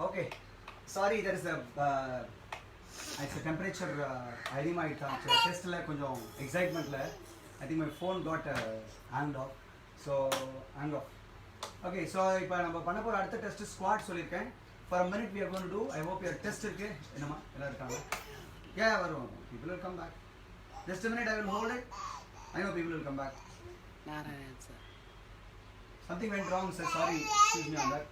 Okay. Sorry, there is a it's a temperature அதிகமா ஆயிடுச்சு. டெஸ்ட்ல கொஞ்சம் எக்ஸைட்மென்ட்ல I think my phone got hanged off. So hang off. Okay, so இப்போ நம்ம பண்ண போற அடுத்த டெஸ்ட் ஸ்குவாட் சொல்லிருக்கேன். For a minute we are going to do. I hope your test இருக்கு. என்னமா எல்லாரும் இருக்காங்க? Yeah, வரும். People will come back. Just a minute, I will hold it. I know people will come back. Narayan sir. Something went wrong, sir. Sorry. Excuse me on that.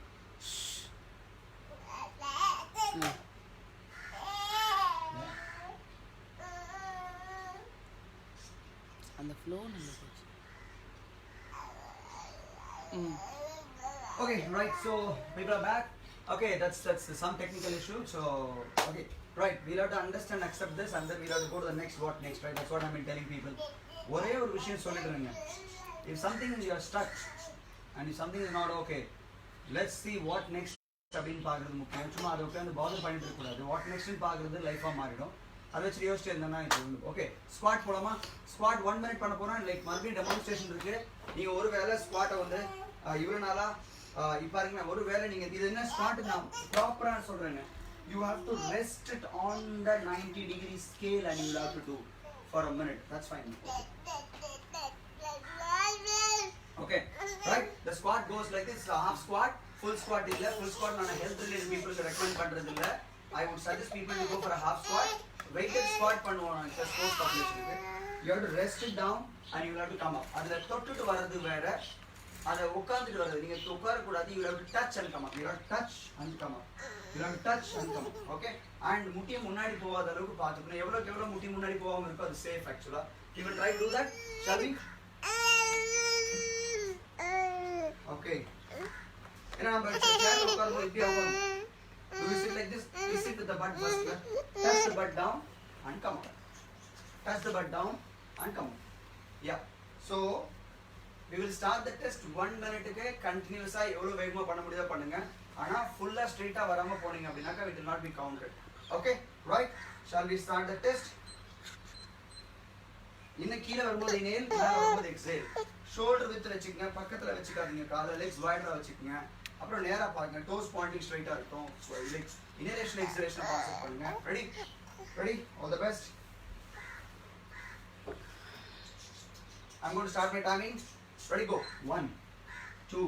On the floor number. Okay, right. So people are back. Okay, that's some technical issue. So okay, right. We'll have to understand, accept this, and then we'll have to go to the next. What next? Right. That's what I've been telling people. ஒரே ஒரு விஷயம் சொல்லிடுறேங்க. If something you are stuck, and if something is not okay, let's see what next. அப்படின்னு பார்க்குறது முக்கியம். சும்மா அதை உட்காந்து father பண்ணிட்டு இருக்கக்கூடாது. வாட் நெக்ஸ்ட்னு பார்க்குறது லைஃபாக மாறிடும். அதை வச்சு யோசிச்சு இருந்தேன்னா இப்போ ஓகே ஸ்குவாட் போலாமா? ஸ்குவாட் 1 minute பண்ண போகிறோம். லைக் மறுபடியும் டெமான்ஸ்ட்ரேஷன் இருக்குது. நீங்கள் ஒரு வேளை ஸ்குவாட்டை வந்து இவ்வளோ நாளாக இப்போ இருங்க ஒரு வேளை நீங்கள் இது என்ன ஸ்குவாட் நான் ப்ராப்பராக சொல்கிறேங்க. You have to rest it on the 90-degree scale and you will have to do for a minute. That's fine. Okay, right? The squat goes like this. Half squat, full squat illa. Full squat naan health related people ku recommend pandradhu illa. I would suggest people to go for a half squat. Weighted squat பண்ணுவோம் இந்த sports பாப்புலேஷனுக்கு. You have to rest it down and you will have to come up. அதுல தொட்டுட்டு வரது வேற, அத உட்கார்ந்துட்டு வரது. நீங்க உட்கார கூடாது. You will have to touch and come up. You have to touch and come up. You have to touch and come up. Okay? And முட்டி முன்னாடி போகாத அளவுக்கு பாத்துக்கணும். எவ்வளவுக்கு எவ்வளவு முட்டி முன்னாடி போகாம இருக்கோ அது சேஃப் ஆக்சுவலா. You will try to do that. Shall we? Okay. And I'm going to try to go with you. Do we sit like this? We sit with the butt first. Touch the butt down and come up. Touch the butt down and come up. Yeah. So we will start the test 1 minute க்கு continuous ஆ எவ்வளவு வேகமா பண்ண முடியுதோ பண்ணுங்க. ஆனா ஃபுல்லா ஸ்ட்ரைட்டா வராம போனீங்க அப்படினாக்க it will not be counted. Okay? Right? Shall we start the test? இன்ன கீழ வரும்போது inhale, மேல வரும்போது exhale. ஷோல்டர் வித் வச்சுக்கங்க, பக்கத்துல வச்சுக்காதீங்க. காலை லெக்ஸ் வைடரா வச்சுக்கங்க. அப்புறம் நேரா பாருங்க. டோஸ் பாயிண்டிங் ஸ்ட்ரைட்டா இருக்கும். லைக் இன்ஹலேஷன் எக்ஸலேஷன் கான்செப்ட் பண்ணுங்க. Ready all the best. I'm going to start my timing. Ready go. 1 2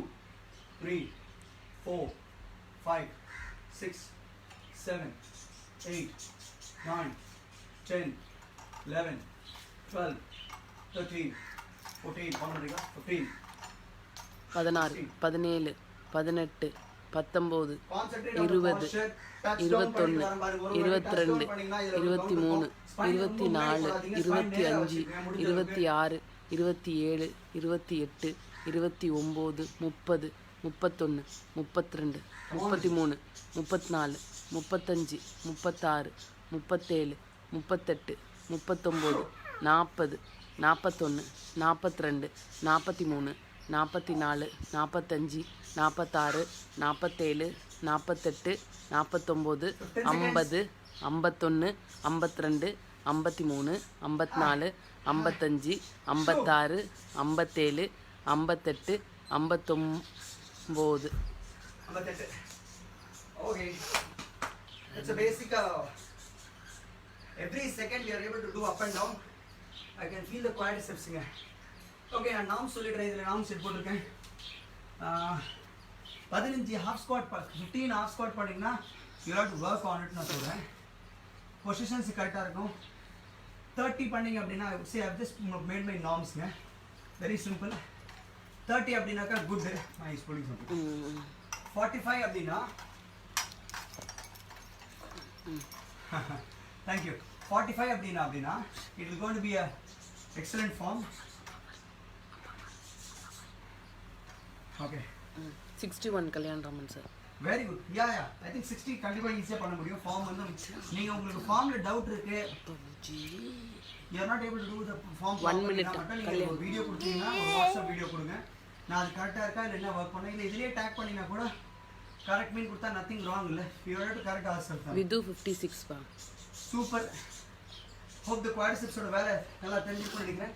3 4 5 6 7 8 9 10 11 12 13 14 பண்ணுறீங்களா 15 16 17 18 19 20 21 22 23 24 25 26 27 28 29 30 31 32 33 34 35 36 37 38 39 40 41 42 43 44 45 46 47 48 49 50 51 52 53 54 55 56 57 58 59 Okay, it's a basic every second we are able to do up and down. I can feel the quadriceps here. Okay, நான் norms சொல்லிடுறேன். இதில் norms set போட்டிருக்கேன். 15 half squat 15 half squat பண்ணிங்கன்னா you have to work on it நான் சொல்கிறேன். Positions கரெக்டாக இருக்கும். 30 பண்ணிங்க அப்படின்னா see I've just made my norms very simple. 30 அப்படின்னாக்கா good. my is putting something. 45 அப்படின்னா thank you. 45 அப்படின்னா it will going to be a excellent form. Okay. 61 Kalyan Raman sir. Very good. Yeah. I think 60 கண்டிப்பா ஈஸியா பண்ண முடியும். ஃபார்ம் வந்து நீங்க உங்களுக்கு ஃபார்ம்ல டவுட் இருக்கு. You are not able to do the form 1 minute Kalyan ஒரு வீடியோ கொடுத்தீங்கன்னா ஒரு வாட்ஸ்அப் வீடியோ கொடுங்க. நான் அது கரெக்டா இருக்கா இல்ல என்ன வர்க் பண்ணேன் இல்ல இதுலயே டாக் பண்ணினா கூட கரெக்ட் மீன் கொடுத்தா nothing wrong இல்ல. You have to correct ourselves. We do 56 பா. Super. Hope the quadriceps ஓட வேலை நல்லா தெரிஞ்சுக்கணும் நினைக்கிறேன்.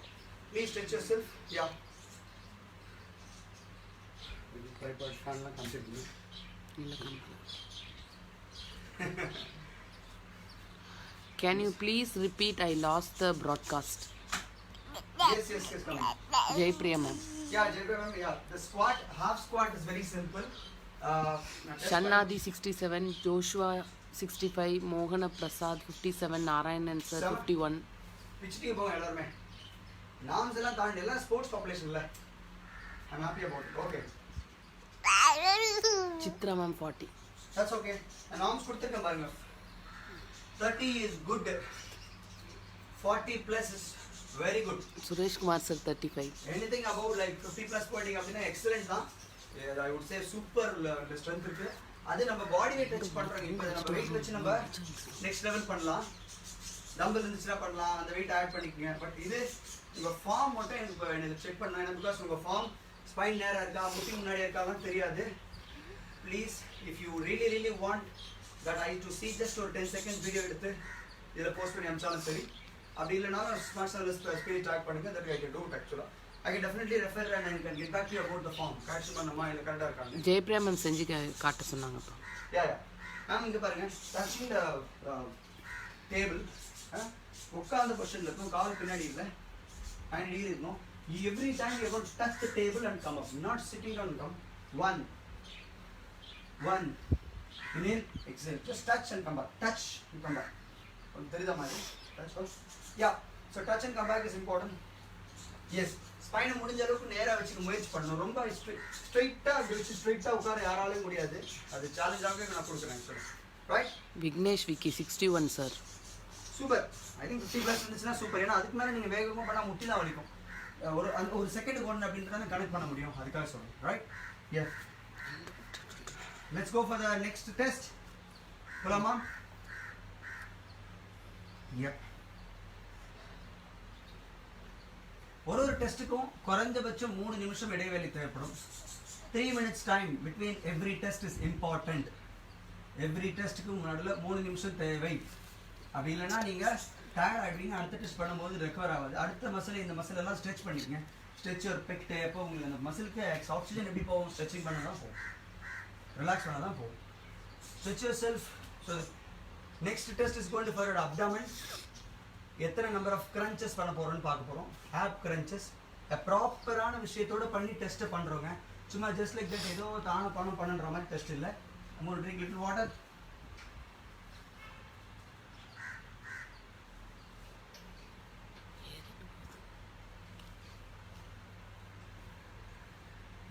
Please stretch yourself. Yeah. tripod fan la complete இல்ல complete Can you please repeat? I lost the broadcast. Yes, come on. Jaypriya ma'am. Yeah, Jaypriya ma'am, yeah. The squat, half squat is very simple. Shannadi 67, Joshua 65, Mohana Prasad 57, Narayanan sir 51. பிச்சிட்டு போங்க எல்லாருமே. Norms எல்லாம் தாண்டி எல்லாம் sports population இல்ல. I'm happy about it. Okay. Chitra ma'am 40. That's okay. Norms கொடுத்துருக்கேன் பாருங்க. 30 is good. 40 plus is very good. Suresh Kumar sir 35. Anything about like 50 plus pointing அப்படினா excellent தான். I would say super strength இருக்கு. அது நம்ம பாடி weight வச்சு பண்றோம். இப்போ நம்ம weight வச்சு நம்ம next level பண்ணலாம். டம்பிள் இருந்துச்சுனா பண்ணலாம். அந்த weight ஆட் பண்ணிக்கங்க. பட் இது உங்க ஃபார்ம் மட்டும் எனக்கு செக் பண்ணனும். ஏன்னா because உங்க ஃபார்ம் ஸ்பைன் நேரா இருக்கா, முட்டி முன்னாடி இருக்காலாம் தெரியாது. Please if you really want that I to see just ஒரு 10 seconds வீடியோ எடுத்து இதல போஸ்ட் பண்ணி அனுப்பிச்சாலும் சரி. அப்படி இல்லனா ஸ்மார்ட் சர்வீஸ் ஸ்பீட் ட்ராக் பண்ணுங்க. that I can do it actually. I can definitely refer and I can get back to you about the form. Correct பண்ணமா இல்ல கரெக்ட்டா இருக்காங்க. Jaypriya ma'am செஞ்சு காட்ட சொன்னாங்கப்பா. Yeah. மேம் இங்க பாருங்க. touching the table. உட்கார்ந்த பொசிஷன்ல இருக்கும், கால் பின்னாடி இல்ல. and here is no. Every time you are going to touch the table and come up. Not sitting down and come. One. Inhale, exhale. Just touch and come back. Touch and come back. தெரியுதா மாதிரி? Touch first. Yeah. So touch and come back is important. Yes. ஸ்பைனை முடிஞ்ச அளவுக்கு நேரா வச்சுக்க முயற்சி பண்ணணும். ரொம்ப ஸ்ட்ரைட்டா வச்சு ஸ்ட்ரைட்டா உட்கார யாராலையும் முடியாது. அது சேலஞ்சாக நான் கொடுக்குறேன் sir. Right? Vignesh Vicky 61 sir. Super. I think 50 plus இருந்துச்சுன்னா சூப்பர். ஏன்னா அதுக்கு மேலே நீங்கள் வேகமாக பண்ணால் முட்டி தான் வலிக்கும். ஒரு செகண்டுக்கு ஒன்று அப்படின்றத கனெக்ட் பண்ண முடியும். அதுக்காக சொல்லுங்கள். Right? Yes. Let's go for the next test. போலாமா? எப். ஒரு டெஸ்ட்டுக்கும் குறைஞ்சபட்சம் 3 நிமிஷம் இடைவெளி தேவைப்படும். 3 minutes time between every test is important. Every டெஸ்ட்டுக்கு நடுவில் 3 நிமிஷம் தேவை. அப்படி இல்லைன்னா நீங்கள் டயர்ட் ஆகிடுவீங்க. அடுத்த டெஸ்ட் பண்ணும்போது ரெக்கவர் ஆகாது. அடுத்த மசில் இந்த மசில் எல்லாம் ஸ்ட்ரெச் பண்ணிக்கங்க. ஸ்ட்ரெச் ஒரு பெக்ட் எப்போ உங்களுக்கு அந்த மசிலுக்கு ஆக்சிஜன் எப்படி போகும்? ஸ்ட்ரெச்சிங் பண்ண தான் போகும், ரிலாக்ஸ் பண்ண தான் போகும். Stretch your self. So next test is going to for your abdomen. எத்தனை நம்பர் ஆஃப் கிரன்ச்சஸ் பண்ண போகிறோன்னு பார்க்க போகிறோம். ஆப் கிரன்ச்சஸ் ப்ராப்பரான விஷயத்தோடு பண்ணி டெஸ்ட்டை பண்ணுறோங்க. சும்மா ஜஸ்ட் லைக் தட் ஏதோ தானே பண்ணுற மாதிரி டெஸ்ட் இல்லை. மூணு ட்ரிங்க் லிட்டில் வாட்டர்.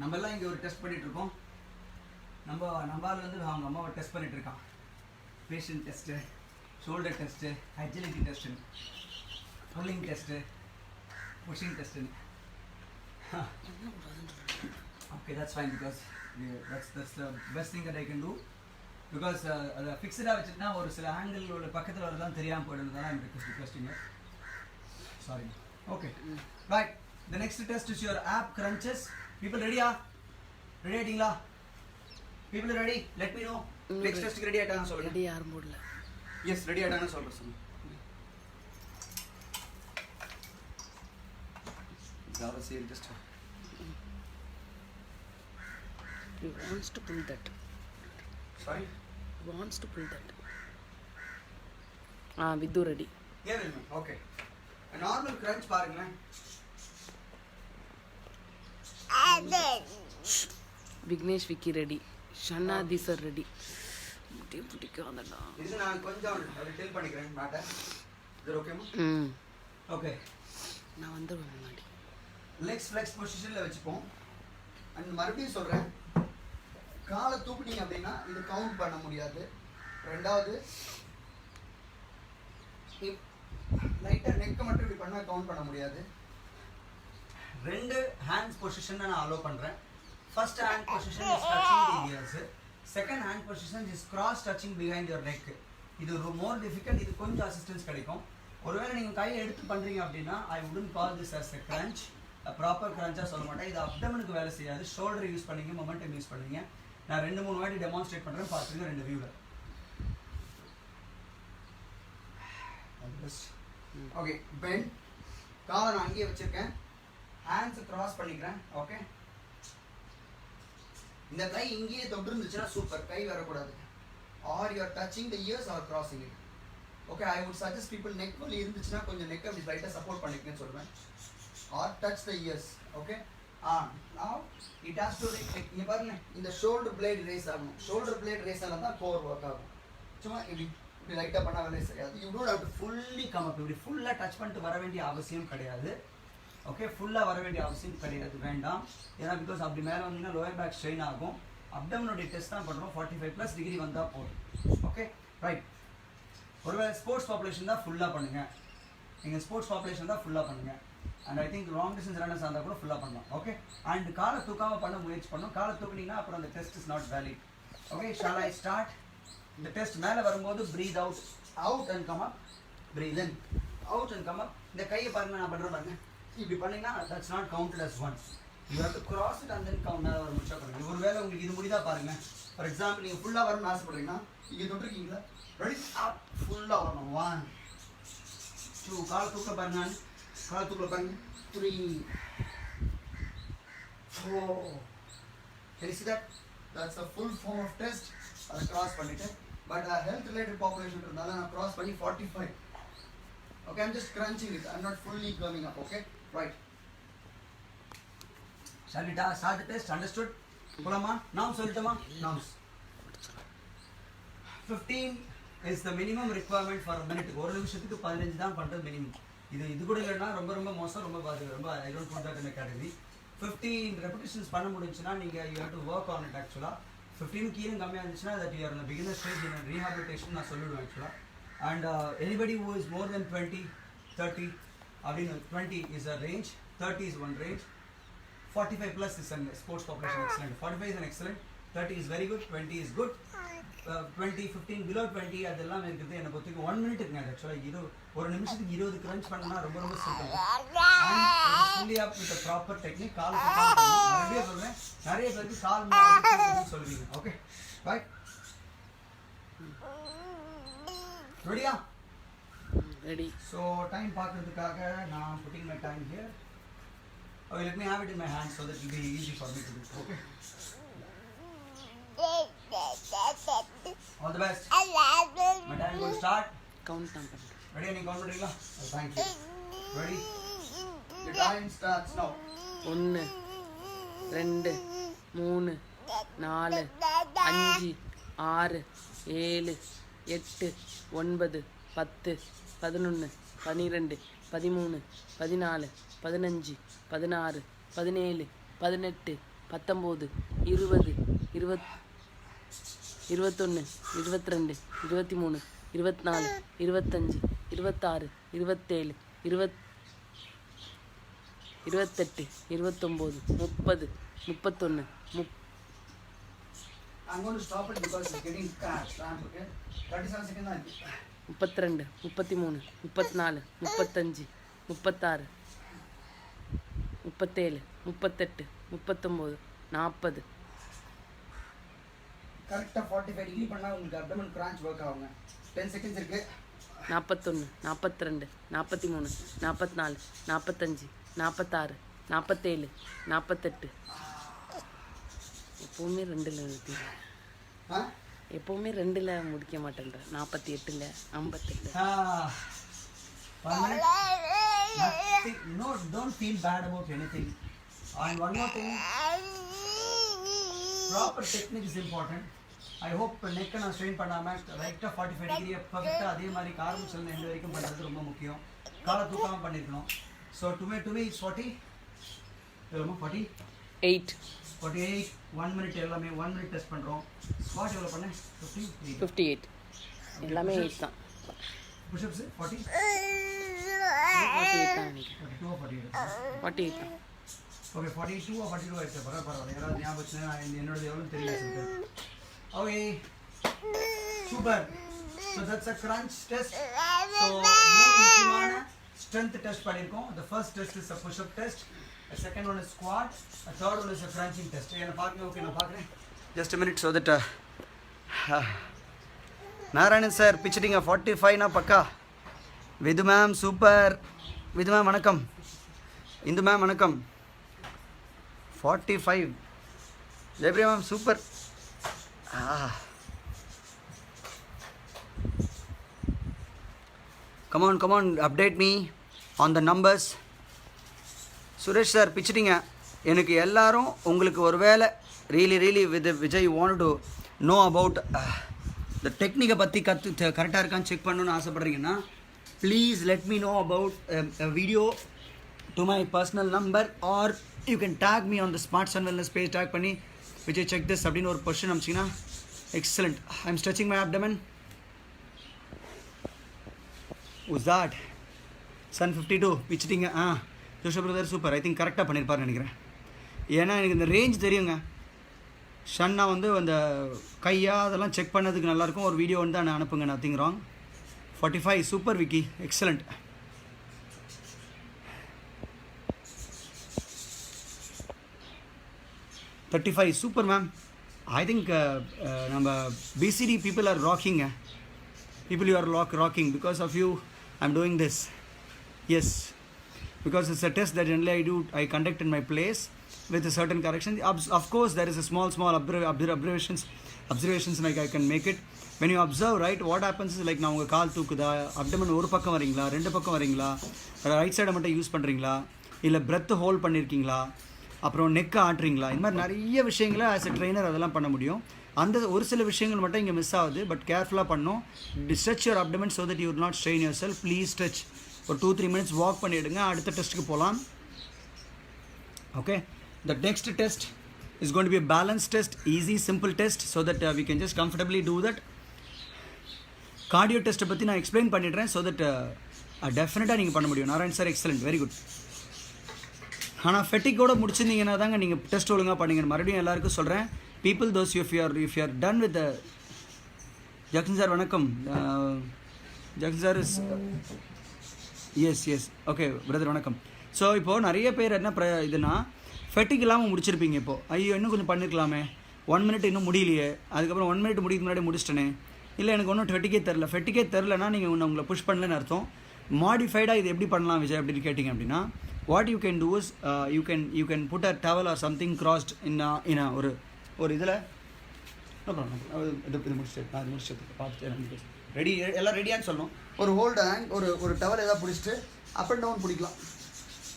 நம்மெல்லாம் இங்கே ஒரு டெஸ்ட் பண்ணிட்டு இருக்கோம். நம்மளால் வந்து அவங்க அம்மாவை டெஸ்ட் பண்ணிட்டு இருக்கான். Patient test, shoulder test, agility test, pulling test, pushing டெஸ்ட்டுன்னு. Okay, that's fine because that's the best thing that I can do because அதை ஃபிக்ஸடாக வச்சுட்டுனா ஒரு சில ஆங்கிள் ஒரு பக்கத்தில் வரதான் தெரியாமல் போயிடுறதுனால I'm requesting it. Sorry. Okay. Right. The next test is your ab crunches. People ready? Ready ஆயிட்டீங்களா? People ready? Let me know. Next test ready ஆயிட்டாங்க சொல்லுங்க. ரெடி யாரும் போடல. Yes, ready ஆயிட்டாங்க சொல்லுங்க. Zara say just. He wants to pull that. Sorry? He wants to pull that. Vidhu ready. Yeah, okay. A normal crunch பாருங்க. Vignesh Vicky ready. Shannathi sir ready. முட்டியை பிடிக்காதடா. இது நான் கொஞ்சம் டெல் பண்ணிக்கிறேன் மேட்டர். இது ஓகேமா? ஓகே. நான் வந்துடுவேன் முன்னாடி. லெக்ஸ் ஃப்ளெக்ஸ் பொசிஷனில் வச்சுப்போம். அண்ட் மறுபடியும் சொல்கிறேன், காலை தூக்குனீங்க அப்படின்னா இது கவுண்ட் பண்ண முடியாது. ரெண்டாவது லைட்டாக நெக்கை மட்டும் இப்படி பண்ணால் கவுண்ட் பண்ண முடியாது. 2 ஹேண்ட்ஸ் பொசிஷன் நான் அலோவ் பண்ணுறேன். First hand position is touching the years. Second hand position is cross touching behind your neck. இது ஒரு மோர் டிஃபிகல்ட். இது கொஞ்சம் அசிஸ்டன்ஸ் கிடைக்கும். ஒருவேளை நீங்கள் கையை எடுத்து பண்ணுறீங்க அப்படின்னா I wouldn't call this as a crunch. Proper கிரன்ச்சாக சொல்ல மாட்டேன். இது அப்டமனுக்கு வேலை செய்யாது. ஷோல்டர் யூஸ் பண்ணிங்க, மொமெண்டம் யூஸ் பண்ணுவீங்க. நான் 2-3 வாட்டி டெமான்ஸ்ட்ரேட் பண்ணுறேன், பார்த்துருங்க 2 வியூவில். Okay, bend. காலை நான் அங்கேயே வச்சுருக்கேன். ஹேண்ட்ஸை கிராஸ் பண்ணிக்கிறேன். ஓகே, இந்த கை இங்கேயே தொட்டு இருந்துச்சுன்னா சூப்பர். கை வரக்கூடாது. or you are touching the ears or crossing it. Okay, I would suggest people neck only irundhuchna konjam neck அப்படி லைட்டா சப்போர்ட் பண்ணிக்கன்னு சொல்றேன். Or touch the ears. Okay, now it has to இங்க பாருங்க, இந்த shoulder blade raise ஆகணும். shoulder blade raise ஆனா தான் core work ஆகும். சும்மா இப்படி லைட்டா பண்ணா வேலை சரியாது. You don't have to fully come up. இப்படி ஃபுல்லா டச் பண்ணிட்டு வர வேண்டிய அவசியம் கிடையாது. ஓகே, ஃபுல்லா வர வேண்டிய அவசியம் கிடையாது, வேண்டாம். ஏன்னா பிகாஸ் அப்படி மேலே வந்தீங்கன்னா லோயர் பேக் ஸ்ட்ரெயின் ஆகும். அப்டமனோட டெஸ்ட் தான் பண்ணுறோம், 45+ டிகிரி வந்தால் போதும். Okay, right. ஒருவேளை ஸ்போர்ட்ஸ் பாப்புலேஷன் தான் ஃபுல்லாக பண்ணுங்கள், நீங்கள் ஸ்போர்ட்ஸ் பாப்புலேஷன் தான் ஃபுல்லாக பண்ணுங்கள். And I think long distance runners இருந்தால் கூட ஃபுல்லாக பண்ணலாம். ஓகே, அண்ட் காலை தூக்காமல் பண்ண முயற்சி பண்ணணும். காலை தூக்குனீங்கன்னா அப்புறம் அந்த test is not valid. Okay, shall I start? இந்த டெஸ்ட் மேலே வரும்போது breathe out and come up, breathe in, out and come up. இந்த கையை பாருங்க, நான் பண்ணுறேன் பாருங்க. இப்படி பண்ணிங்கன்னா that's not counted as one. You have to cross it and then count. மேலே வர முடிச்சா பண்ணுங்க. ஒரு வேளை உங்களுக்கு இது முடிதா பாருங்க. ஃபார் எக்ஸாம்பிள் நீங்கள் ஃபுல்லாக வரணும்னு ஆசைப்படுறீங்கன்னா இங்கே தொட்டிருக்கீங்களா, ரெடி அப், ஃபுல்லாக வரணும். 1 2, காலை தூக்க பாருங்க, காலை தூக்கல பாருங்க. 3 4. Can you see that? That's a full form of test. அதை கிராஸ் பண்ணிட்டேன். பட் ஹெல்த் ரிலேட்டட் பாப்புலேஷன் இருந்தாலும் நான் கிராஸ் பண்ணி 45. Okay, I'm just crunching it. I'm not fully coming up. Okay, right. Shall we start the test? Understood? Pulama, norms solitama, norms. 15 is the minimum requirement for a minute. ஒரு நிமிஷத்துக்கு 15 தான் பண்றது minimum. இது கூட இல்லைன்னா ரொம்ப ரொம்ப மோசம், ரொம்ப பாதிக்கும். ரொம்ப I don't put that in a category. 15 repetitions பண்ண முடிஞ்சுன்னா நீங்க you have to work on it actually. 15 கீழே கம்மியாக இருந்துச்சுன்னா that you are in the beginner stage in rehabilitation நான் சொல்லிடுவேன் actually. And anybody who is more than 20, 30, 20 is a range, 30 is one range, 45+ is a sports population excellent. 45 is an excellent, 30 is very good, 20 is good, 20, 15, below 20 அதெல்லாம் இருக்குது. என்னை பொறுத்தவரைக்கும் 1 minute இருக்குங்க. ஆக்சுவலாக இது ஒரு நிமிஷத்துக்கு 20 crunch பண்ணா ரொம்ப ரொம்ப simple. And fully up with a proper technique. கால் மறுபடியும் சொல்றேன், நிறைய பேருக்கு கால் சொல்லுவீங்க. Okay, right. ரெடியா? ரெடி. ஸோ டைம் பார்க்கறதுக்காக நான் putting my time here. Okay, let me have it in my hand so that it will be easy for me to do. Okay. All the best. My time will start. Count தான் பண்ணுறேன். Ready? Any count பண்ணுறீங்களா? Thank you. Ready? The time starts now. 1 2 3 4 5 6 7 8 9 10 11 12 13 14 15 16 17 18 19 20 21 22 23 24 25 26 27 20 28 29 30 31 I'm going to stop it because it's getting cramped. Okay? 37 seconds. 32 33 34 35 36 37 38 39 40 கரெக்டாக 45 degree பண்ணால் உங்களுக்கு abdomen crunch work ஆகுங்க. 10 seconds இருக்கு. 41 42 43 44 45 46 47 48 எப்பவுமே 2ல் நிறுத்தி, எப்பவுமே 2ல் முடிக்க மாட்டேன்ற. 48 58. 1 minute. Nothing, no, don't feel bad about anything. And one more thing, proper technique is important. I hope neck நான் ஸ்ட்ரெயின் பண்ணாம ரைட்டா 45 டிகிரி பர்ஃபெக்ட்டா அதே மாதிரி ஆரம்பிச்சதுல எண்ட் வரைக்கும் பண்றது ரொம்ப முக்கியம். காலை தூக்காம பண்ணிருக்கணும். So to me it's 40. எவ்வளவு 8 48 1 minute எல்லாமே 1 minute டெஸ்ட் பண்றோம். ஸ்குவாட் எவ்வளவு பண்ணேன்? 58 எல்லாமே 8 தான். புஷ் அப்ஸ் 40 48 தான் நினைக்கிறேன். 42 48 48 தான். ஓகே 42 or 42 ஆயிடுச்சு. பரவாயில்ல, யாராவது ஞாபகம் வச்சுன்னா என்னோடது எவ்வளோன்னு தெரியல. Okay, super. So that's a crunch test. So முக்கியமான ஸ்ட்ரென்த் டெஸ்ட் பண்ணியிருக்கோம். The first test is a push up test. The second one is squat. The third one is a crunching test. என்ன பார்க்குங்க? ஓகே, நான் பார்க்குறேன். Just a minute so that Narayanan sir பிச்சிட்டிங்க 45னா பக்கா. Vidhu ma'am super. Vidhu ma'am வணக்கம். Indu ma'am வணக்கம். 45 Jayapriya ma'am super. come on, update me on the numbers. Suresh sir பிச்சிட்டிங்க. எனக்கு எல்லாரும் உங்களுக்கு ஒரு வேளை really with Vijay you wanted to know about the technique பற்றி கரெக்டாக இருக்கான்னு செக் பண்ணணும்னு ஆசைப்படுறீங்கன்னா please let me know about a video to my personal number or you can tag me on the Smart Sun Wellness page. Tag பண்ணி Vijay check this அப்படின்னு ஒரு question அனுப்பிச்சிங்கன்னா excellent. I'm stretching my abdomen. Who's that? Sun 52 பிச்சிட்டிங்க. Joshua brother super. I think கரெக்டாக பண்ணியிருப்பாருன்னு நினைக்கிறேன். ஏன்னா எனக்கு இந்த ரேஞ்ச் தெரியுங்க. ஷன்னா வந்து அந்த கையா அதெல்லாம் செக் பண்ணதுக்கு நல்லாயிருக்கும். ஒரு வீடியோ வந்து நான் அனுப்புங்க. Nothing wrong. 45 super Vicky, excellent. $35 super ma'am. I think நம்ம PCD people are rocking. People you are rocking because of you I am doing this. Yes, because it's a test that generally I conduct in my place with a certain correction. Of course there is a small observations like I can make it. When you observe, right, what happens is like நான் உங்கள் கால் தூக்குதா, abdomen ஒரு பக்கம் வரீங்களா, ரெண்டு பக்கம் வரீங்களா, right சைடை மட்டும் யூஸ் பண்ணுறீங்களா, இல்லை பிரெத் ஹோல்ட் பண்ணியிருக்கீங்களா, அப்புறம் நெக்கை ஆட்டுறீங்களா, இந்த மாதிரி நிறைய விஷயங்களை ஆஸ் எ ட்ரெயினர் அதெல்லாம் பண்ண முடியும். அந்த ஒரு சில விஷயங்கள் மட்டும் இங்கே மிஸ் ஆகுது. பட் கேர்ஃபுல்லாக பண்ணணும். Stretch your abdomen so that you will not strain your self. Please stretch. ஒரு 2-3 minutes வாக் பண்ணிவிடுங்க. அடுத்த டெஸ்ட்டுக்கு போகலாம். Okay, the next test is going to be a balance test, easy simple test so that we can just comfortably do that. Cardio டெஸ்ட்டை பற்றி நான் explain பண்ணிடுறேன் so that டெஃபினட்டாக நீங்கள் பண்ண முடியும். Narayan sir excellent, very good. ஆனால் ஃபெட்டிக்கோட முடிச்சிருந்தீங்கன்னா தாங்க நீங்கள் டெஸ்ட் ஒழுங்காக பண்ணிங்க. மறுபடியும் எல்லாருக்கும் சொல்கிறேன், people those if you are done with Jackson sir வணக்கம். Jackson sir is yes okay brother வணக்கம். ஸோ இப்போது நிறைய பேர் என்ன இதுனா ஃபெட்டிக் இல்லாமல் முடிச்சிருப்பீங்க. இப்போது ஐயோ இன்னும் கொஞ்சம் பண்ணியிருக்கலாமே, 1 minute இன்னும் முடியலையே, அதுக்கப்புறம் 1 minute முடிக்க முன்னாடி முடிச்சிட்டேனே, இல்லை எனக்கு ஒன்றும் ஃபெட்டிக்கே தெரிலனா நீங்கள் ஒன்று உங்களை புஷ் பண்ணலன்னு அர்த்தம். மாடிஃபைடாக இது எப்படி பண்ணலாம் விஜய் அப்படின்னு கேட்டிங்க அப்படின்னா, what you can do is you can put a towel or something crossed in ஒரு இதில் இது முடிச்சுட்டு பார்த்துட்டு ரெடி எல்லாம் ரெடியான்னு சொல்லணும். ஒரு ஹோல்டு ஹேண்ட் ஒரு டவல் எதாவது பிடிச்சிட்டு அப் அண்ட் டவுன் பிடிக்கலாம்.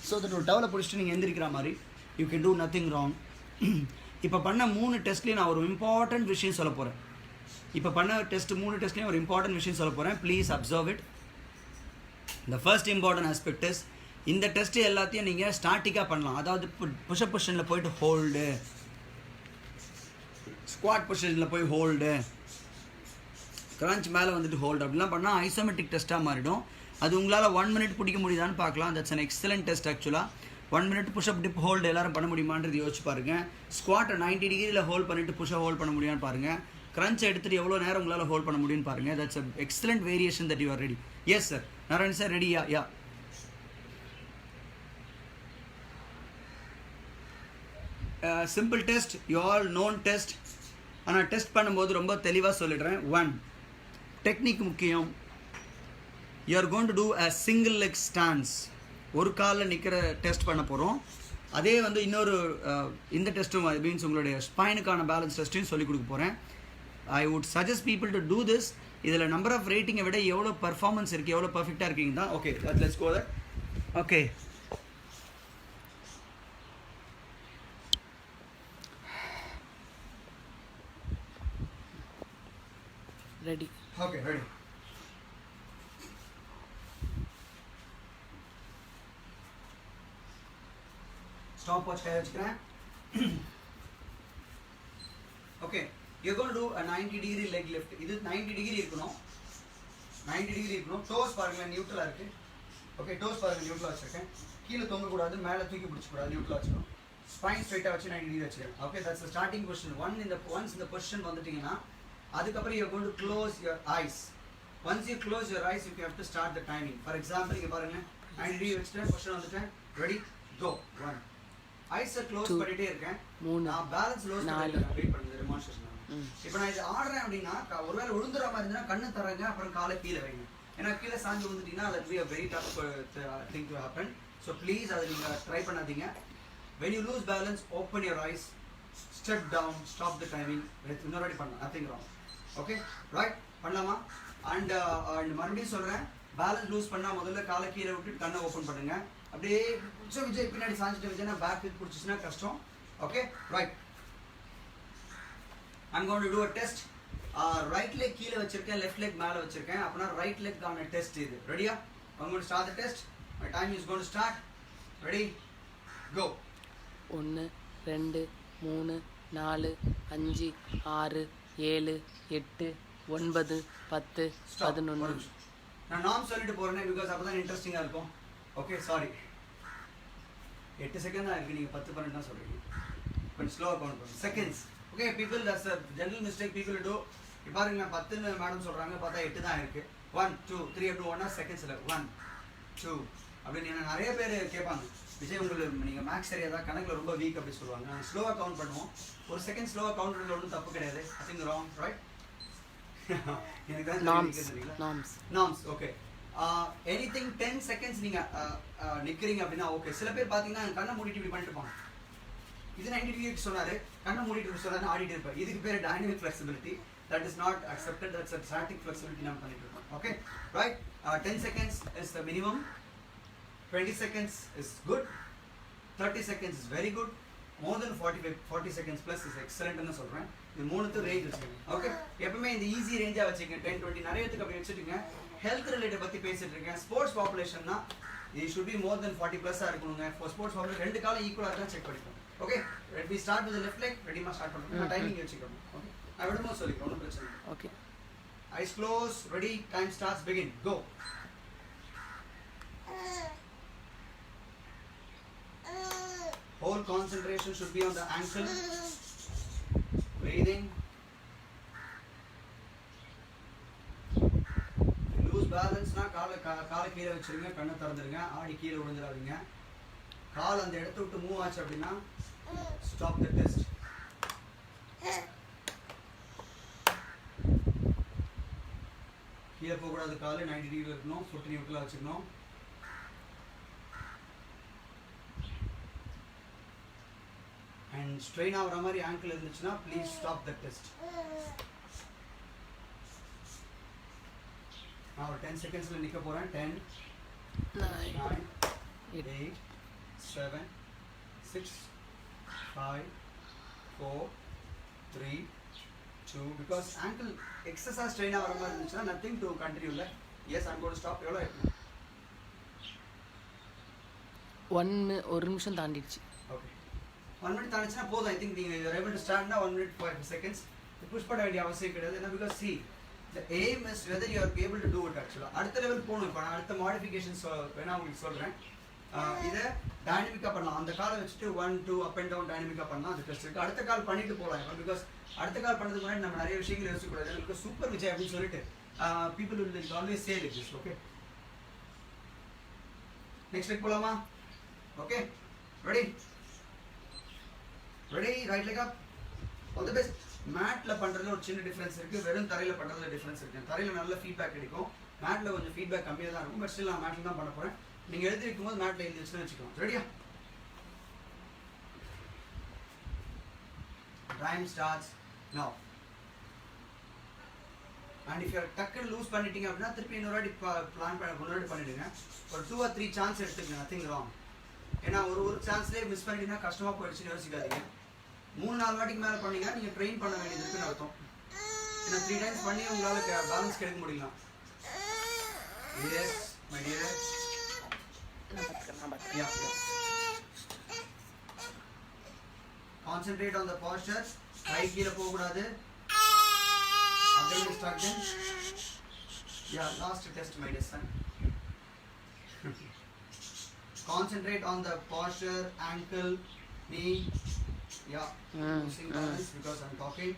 ஸோ தட் ஒரு டவலை பிடிச்சிட்டு நீங்கள் எந்திரிக்கிற மாதிரி you can two nothing wrong. இப்போ பண்ண 3 டெஸ்ட்லேயும் நான் ஒரு இம்பார்ட்டன்ட் விஷயம் சொல்ல போகிறேன். இப்போ பண்ண 3 டெஸ்ட்லேயும் ஒரு இம்பார்ட்டன்ட் விஷயம் சொல்ல போகிறேன். Please observe it. The first important aspect is, இந்த டெஸ்ட்டு எல்லாத்தையும் நீங்கள் ஸ்டாட்டிக்காக பண்ணலாம். அதாவது புஷ்அப் பொசிஷனில் போயிட்டு ஹோல்டு, ஸ்குவாட் பொசிஷனில் போய் ஹோல்டு, கிரன்ச் மேலே வந்துட்டு ஹோல்டு, அப்படிலாம் பண்ணால் ஐசோமெட்ரிக் டெஸ்ட்டாக மாறிடும். அது உங்களால் 1 minute பிடிக்க முடியுதான்னு பார்க்கலாம். தட்ஸ் அன் எக்ஸலண்ட் டெஸ்ட் ஆக்சுவலாக. 1 minute புஷ்அப் டிப் ஹோல்டு எல்லாரும் பண்ண முடியுமான்றது யோசிச்சு பாருங்கள். ஸ்குவாட்டை 90 degreeல ஹோல்ட் பண்ணிவிட்டு புஷ்அப் ஹோல்ட் பண்ண முடியும்னு பாருங்கள். கிரன்ச் எடுத்துகிட்டு எவ்வளோ நேரம் உங்களால் ஹோல்ட் பண்ண முடியும்னு பாருங்கள். That's a excellent variation that you are ready. Yes sir, Narayan sir ready? Yeah simple test, you all known test. ஆனால் டெஸ்ட் பண்ணும்போது ரொம்ப தெளிவாக சொல்லிடுறேன். 1 டெக்னிக் முக்கியம். You are going to do a single leg stance. ஒரு காலில் நிற்கிற டெஸ்ட் பண்ண போகிறோம். அதே வந்து இன்னொரு இந்த டெஸ்ட்டும் மீன்ஸ் உங்களுடைய ஸ்பைனுக்கான பேலன்ஸ் டெஸ்ட்டையும் சொல்லிக் கொடுக்க போகிறேன். I would suggest people to do this. இதில் நம்பர் ஆஃப் ரேட்டிங்கை விட எவ்வளோ பர்ஃபார்மன்ஸ் இருக்குது, எவ்வளோ பர்ஃபெக்டாக இருக்கீங்க தான். Okay, let's go that. Okay, ready. Okay, ready. Stop watch கையில் வச்சுக்கிறேன். Okay, you're going to do a 90 degree leg lift. இது 90 degree இருக்கணும். 90 degree இருக்கணும். டோஸ் பாருங்க நியூட்ரலா இருக்கு. ஓகே, டோஸ் பாருங்க நியூட்ரலா வச்சிருக்கேன். கீழே தொங்க கூடாது, மேலே தூக்கி பிடிச்ச கூடாது, நியூட்ரலா வச்சுக்கணும். ஸ்பைன் ஸ்ட்ரைட்டா வச்சு 90 degree வச்சிருக்கேன். Okay, that's the starting position. Once இந்த பொசிஷன் வந்துட்டீங்கன்னா அதுக்கப்புறம் you're going to close your eyes. Once you close your eyes, you have to start the timing. For example, இங்க பாருங்க 90 degree வச்சிட்டேன், பொசிஷன் வந்துட்டேன். ரெடி, கோ. 1 ஐஸை க்ளோஸ் பண்ணிட்டே இருக்கேன். நான் பேலன்ஸ் லோஸ் பண்ணிட்டேன். வெயிட் பண்ணுங்க, டெமான்ஸ்ட்ரேஷன். இப்போ நான் இது ஆடுறேன் அப்படின்னா ஒருவேளை விழுந்துற மாதிரி இருந்தால் கண்ணு தரங்க, அப்புறம் காலை கீழே வைங்க. ஏன்னா கீழே சாஞ்சு விழுந்துட்டீங்கன்னா அது B a very tough thing to happen. So please அதை நீங்கள் ட்ரை பண்ணாதீங்க. When you lose balance, open your eyes, step down, stop the timing. இன்னொரு வாட்டி பண்ணலாம், nothing wrong. ஓகே, ரைட், பண்ணலாமா? அண்ட் மறுபடியும் சொல்கிறேன், பேலன்ஸ் லூஸ் பண்ணா முதல்ல காலை கீழே விட்டு கண்ணை ஓப்பன் பண்ணுங்க. அப்படியே கொஞ்சம் விஜய் பின்னாடி சாஞ்சிட்டு விஜய்னா பேக் பிடிச்சிச்சுன்னா கஷ்டம். Okay right. I'm going to do a test. Right leg கீழே வச்சிருக்கேன், லெஃப்ட் லெக் மேலே வச்சிருக்கேன். அப்படின்னா ரைட் லெக்கான டெஸ்ட் இது. ரெடியா? I'm going to start the test. My time is going to start. Ready? Go. 1 2 3 4 5 6 7 8 9 10 11. நான் நாம் சொல்லிட்டு போறேன் பிகாஸ் அப்பதான் இன்ட்ரெஸ்டிங்கா இருக்கும். Okay sorry. 8 செகண்ட் தான் இருக்கு, நீங்க 10 12 தான் சொல்றீங்க. கொஞ்சம் ஸ்லோவா கவுண்ட் பண்ணுங்க. Seconds. Okay people, that's a general mistake people do. இப்போ பாருங்க 10 ன்னு மேடம் சொல்றாங்க, பார்த்தா 8 தான் இருக்கு. 1 2 3 அப்படி ஒண்ணா செகண்ட்ஸ்ல 1 2 அப்படி என்ன நிறைய பேர் கேட்பாங்க. விஜய் உங்களுக்கு நீங்க மேக்ஸ் தெரியாதா, கணக்குல ரொம்ப வீக் அப்படி சொல்லுவாங்க. நாங்கள் ஸ்லோவா கவுண்ட் பண்ணுவோம். ஒரு செகண்ட் ஸ்லோவா கவுண்ட் பண்ணல ஒன்றும் தப்பு கிடையாது. I think wrong right. எனக்கு தான் நார்ம்ஸ். ஓகே எனிதிங் 10 செகண்ட்ஸ் நீங்க நிக்கிறீங்க அப்படின்னா ஓகே. சில பேர் பாத்தீங்கன்னா கண்ணை மூடிட்டு இப்படி பண்ணிட்டு இருப்பாங்க. இது 90 டிகிரி சொன்னாரு, கண்ணை மூடிட்டு சொன்னாரு, ஆடிட்டு இருப்பேன். இதுக்கு பேர் dynamic flexibility. That is not accepted. That's a static flexibility நம்ம பண்ணிட்டு இருக்கோம். Okay right. 10 seconds is the minimum. 20 seconds is good. 30 seconds is very good. More than 40 seconds plus is excellent ன்னு சொல்றேன். இது மூணுத்து ரேஞ்ச் வச்சுக்கோங்க. ஓகே எப்பவுமே இந்த easy ரேஞ்சா வச்சுக்கோங்க. 10 20 நிறையத்துக்கு அப்படி வச்சுட்டுங்க. ஹெல்த் ரிலேட்டட் பத்தி பேசிட்டு இருக்கேன். ஸ்போர்ட்ஸ் பாப்புலேஷன்னா it should be more than 40 plus இருக்கணுங்க. for sports பாப்புலேஷன் ரெண்டு காலம் ஈக்குவலா இருக்கா செக் பண்ணிக்கோங்க. Okay we start with the left leg. ரெடிமா ஸ்டார்ட் பண்ணுங்க. டைமிங் வச்சுக்கோங்க. ஓகே நான் விடுமோ சொல்லிக்கிறேன், ஒன்றும் பிரச்சனை இல்லை. Okay eyes close, ready, time starts, begin, go. Whole concentration should be on the ankle. Breathing. Lose balance na காலை கீழே வச்சிருங்க, கண்ணை திறந்துருங்க, ஆடி கீழே விழுந்துடாதீங்க. கால் அந்த இடத்த விட்டு மூவ் ஆச்சு அப்படின்னா stop the test. கீழே போகக்கூடாது, காலை 90 டிகிரி இருக்கணும், ஃபுட் நியூட்ரலாக வச்சுக்கணும். அண்ட் ஸ்ட்ரெயின் ஆகிற மாதிரி ஆங்கிள் இருந்துச்சுன்னா ப்ளீஸ் ஸ்டாப் த டெஸ்ட். நான் ஒரு 10 செகண்ட்ஸில் நிற்க போகிறேன். 10 9 8 7 6 5 4 3 2 பிகாஸ் ஆங்கிள் எக்ஸஸாக ஸ்ட்ரெயின் ஆகிற மாதிரி இருந்துச்சுன்னா நத்திங் டு கண்டினியூ இல்லை. Yes I'm code stop. எவ்வளோ இருக்கும்? 1 நிமிஷம் தாண்டிடுச்சு. ஓகே 1 மினிட் தாண்டிச்சுன்னா போதும். ஐ திங்க் நீங்கள் யூஆர் ஏபிள் டு ஸ்டார்ட்னா 1 minute 5 seconds. புஷ் பண்ண வேண்டிய அவசியம் கிடையாது. ஏன்னா because see the aim is whether you are able to do it. ஆக்சுவலாக அடுத்த லெவல் போகணும். இப்போ நான் அடுத்த மாடிஃபிகேஷன்ஸ் வேணா உங்களுக்கு சொல்கிறேன். இதை டைனமிக்காக பண்ணலாம். அந்த காலை வச்சுட்டு 1 2 அப் அண்ட் டவுன் டைனமிக்காக பண்ணலாம். அது டெஸ்ட் இருக்குது. அடுத்த கால் பண்ணிட்டு போகலாம். பிகாஸ் அடுத்த கால் பண்ணதுக்கு முன்னாடி நம்ம நிறைய விஷயங்கள் யோசிக்கக்கூடாது. எனக்கு சூப்பர் விஜய் அப்படின்னு சொல்லிட்டு people will always say like this. Okay next leg போகலாமா? Okay ready ready. Right leg up. All the best. மேட்ல பண்றதுல ஒரு சின்ன டிஃபரன்ஸ் இருக்கு, வெறும் தரையில பண்றதுல டிஃபரன்ஸ் இருக்கு. தரையில நல்ல ஃபீட்பேக் கிடைக்கும், மேட்ல கொஞ்சம் ஃபீட்பேக் கம்மியாக தான் இருக்கும். பட் ஸ்டில் நான் மேட்ல தான் பண்ண போறேன். நீங்க எழுதி வைக்கும்போது மேட்ல எழுதிச்சுன்னு வச்சுக்கோங்க. ரெடியா? டைம் ஸ்டார்ட்ஸ் நவ. அண்ட் இஃப் யூ டக்குன்னு லூஸ் பண்ணிட்டீங்க அப்படின்னா திருப்பி இன்னொரு வாட்டி பிளான் பண்ண முன்னாடி பண்ணிடுங்க. ஒரு 2 or 3 சான்ஸ் எடுத்துக்கங்க. Nothing wrong. ஏன்னா ஒரு சான்ஸ்லேயே மிஸ் பண்ணிட்டீங்கன்னா கஷ்டமாக போயிடுச்சுன்னு யோசிக்காதீங்க. 3-4 வாட்டிக்கு மேலே பண்ணீங்கன்னா நீங்கள் ட்ரெயின் பண்ண வேண்டியது இருக்குன்னு அர்த்தம். ஏன்னா 3 times பண்ணி உங்களால் பேலன்ஸ் கிடைக்க முடியல. S my dear. Concentrate on the posture. கை கீழே போகக்கூடாது. Again instruction. Yeah, last test my dear son. Concentrate on the posture, ankle, knee. Yeah, losing balance because I'm talking.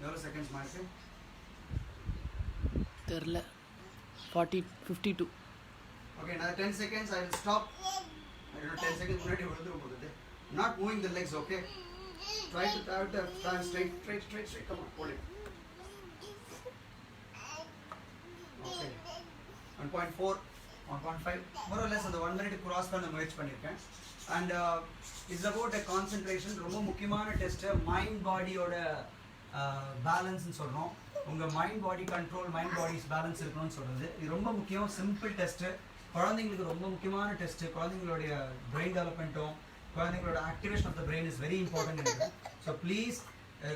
எவ்வளோ செகண்ட்ஸ் மார்க்கு தெரில. 52. Okay, another 10 seconds. I will stop. I don't know, 10 seconds முன்னாடி விழுந்துரும் போகுது. Not moving the legs, okay? Try to stand straight. Come on, hold it. Okay. 1.4, 1.5. More or less அந்த 1 minute cross பண்ண முயற்சி பண்ணியிருக்கேன். And it's about a concentration. ரொம்ப முக்கியமான test. Mind பாடியோட பேலன்ஸ்னு சொல்கிறோம். உங்கள் mind body control, mind bodies balance இருக்கணும்னு சொல்கிறது. இது ரொம்ப முக்கியம். சிம்பிள் டெஸ்ட்டு, குழந்தைங்களுக்கு ரொம்ப முக்கியமான டெஸ்ட்டு. குழந்தைங்களுடைய பிரெயின் டெவலப்மெண்ட்டும் குழந்தைங்களோட activation of the brain is very important. So please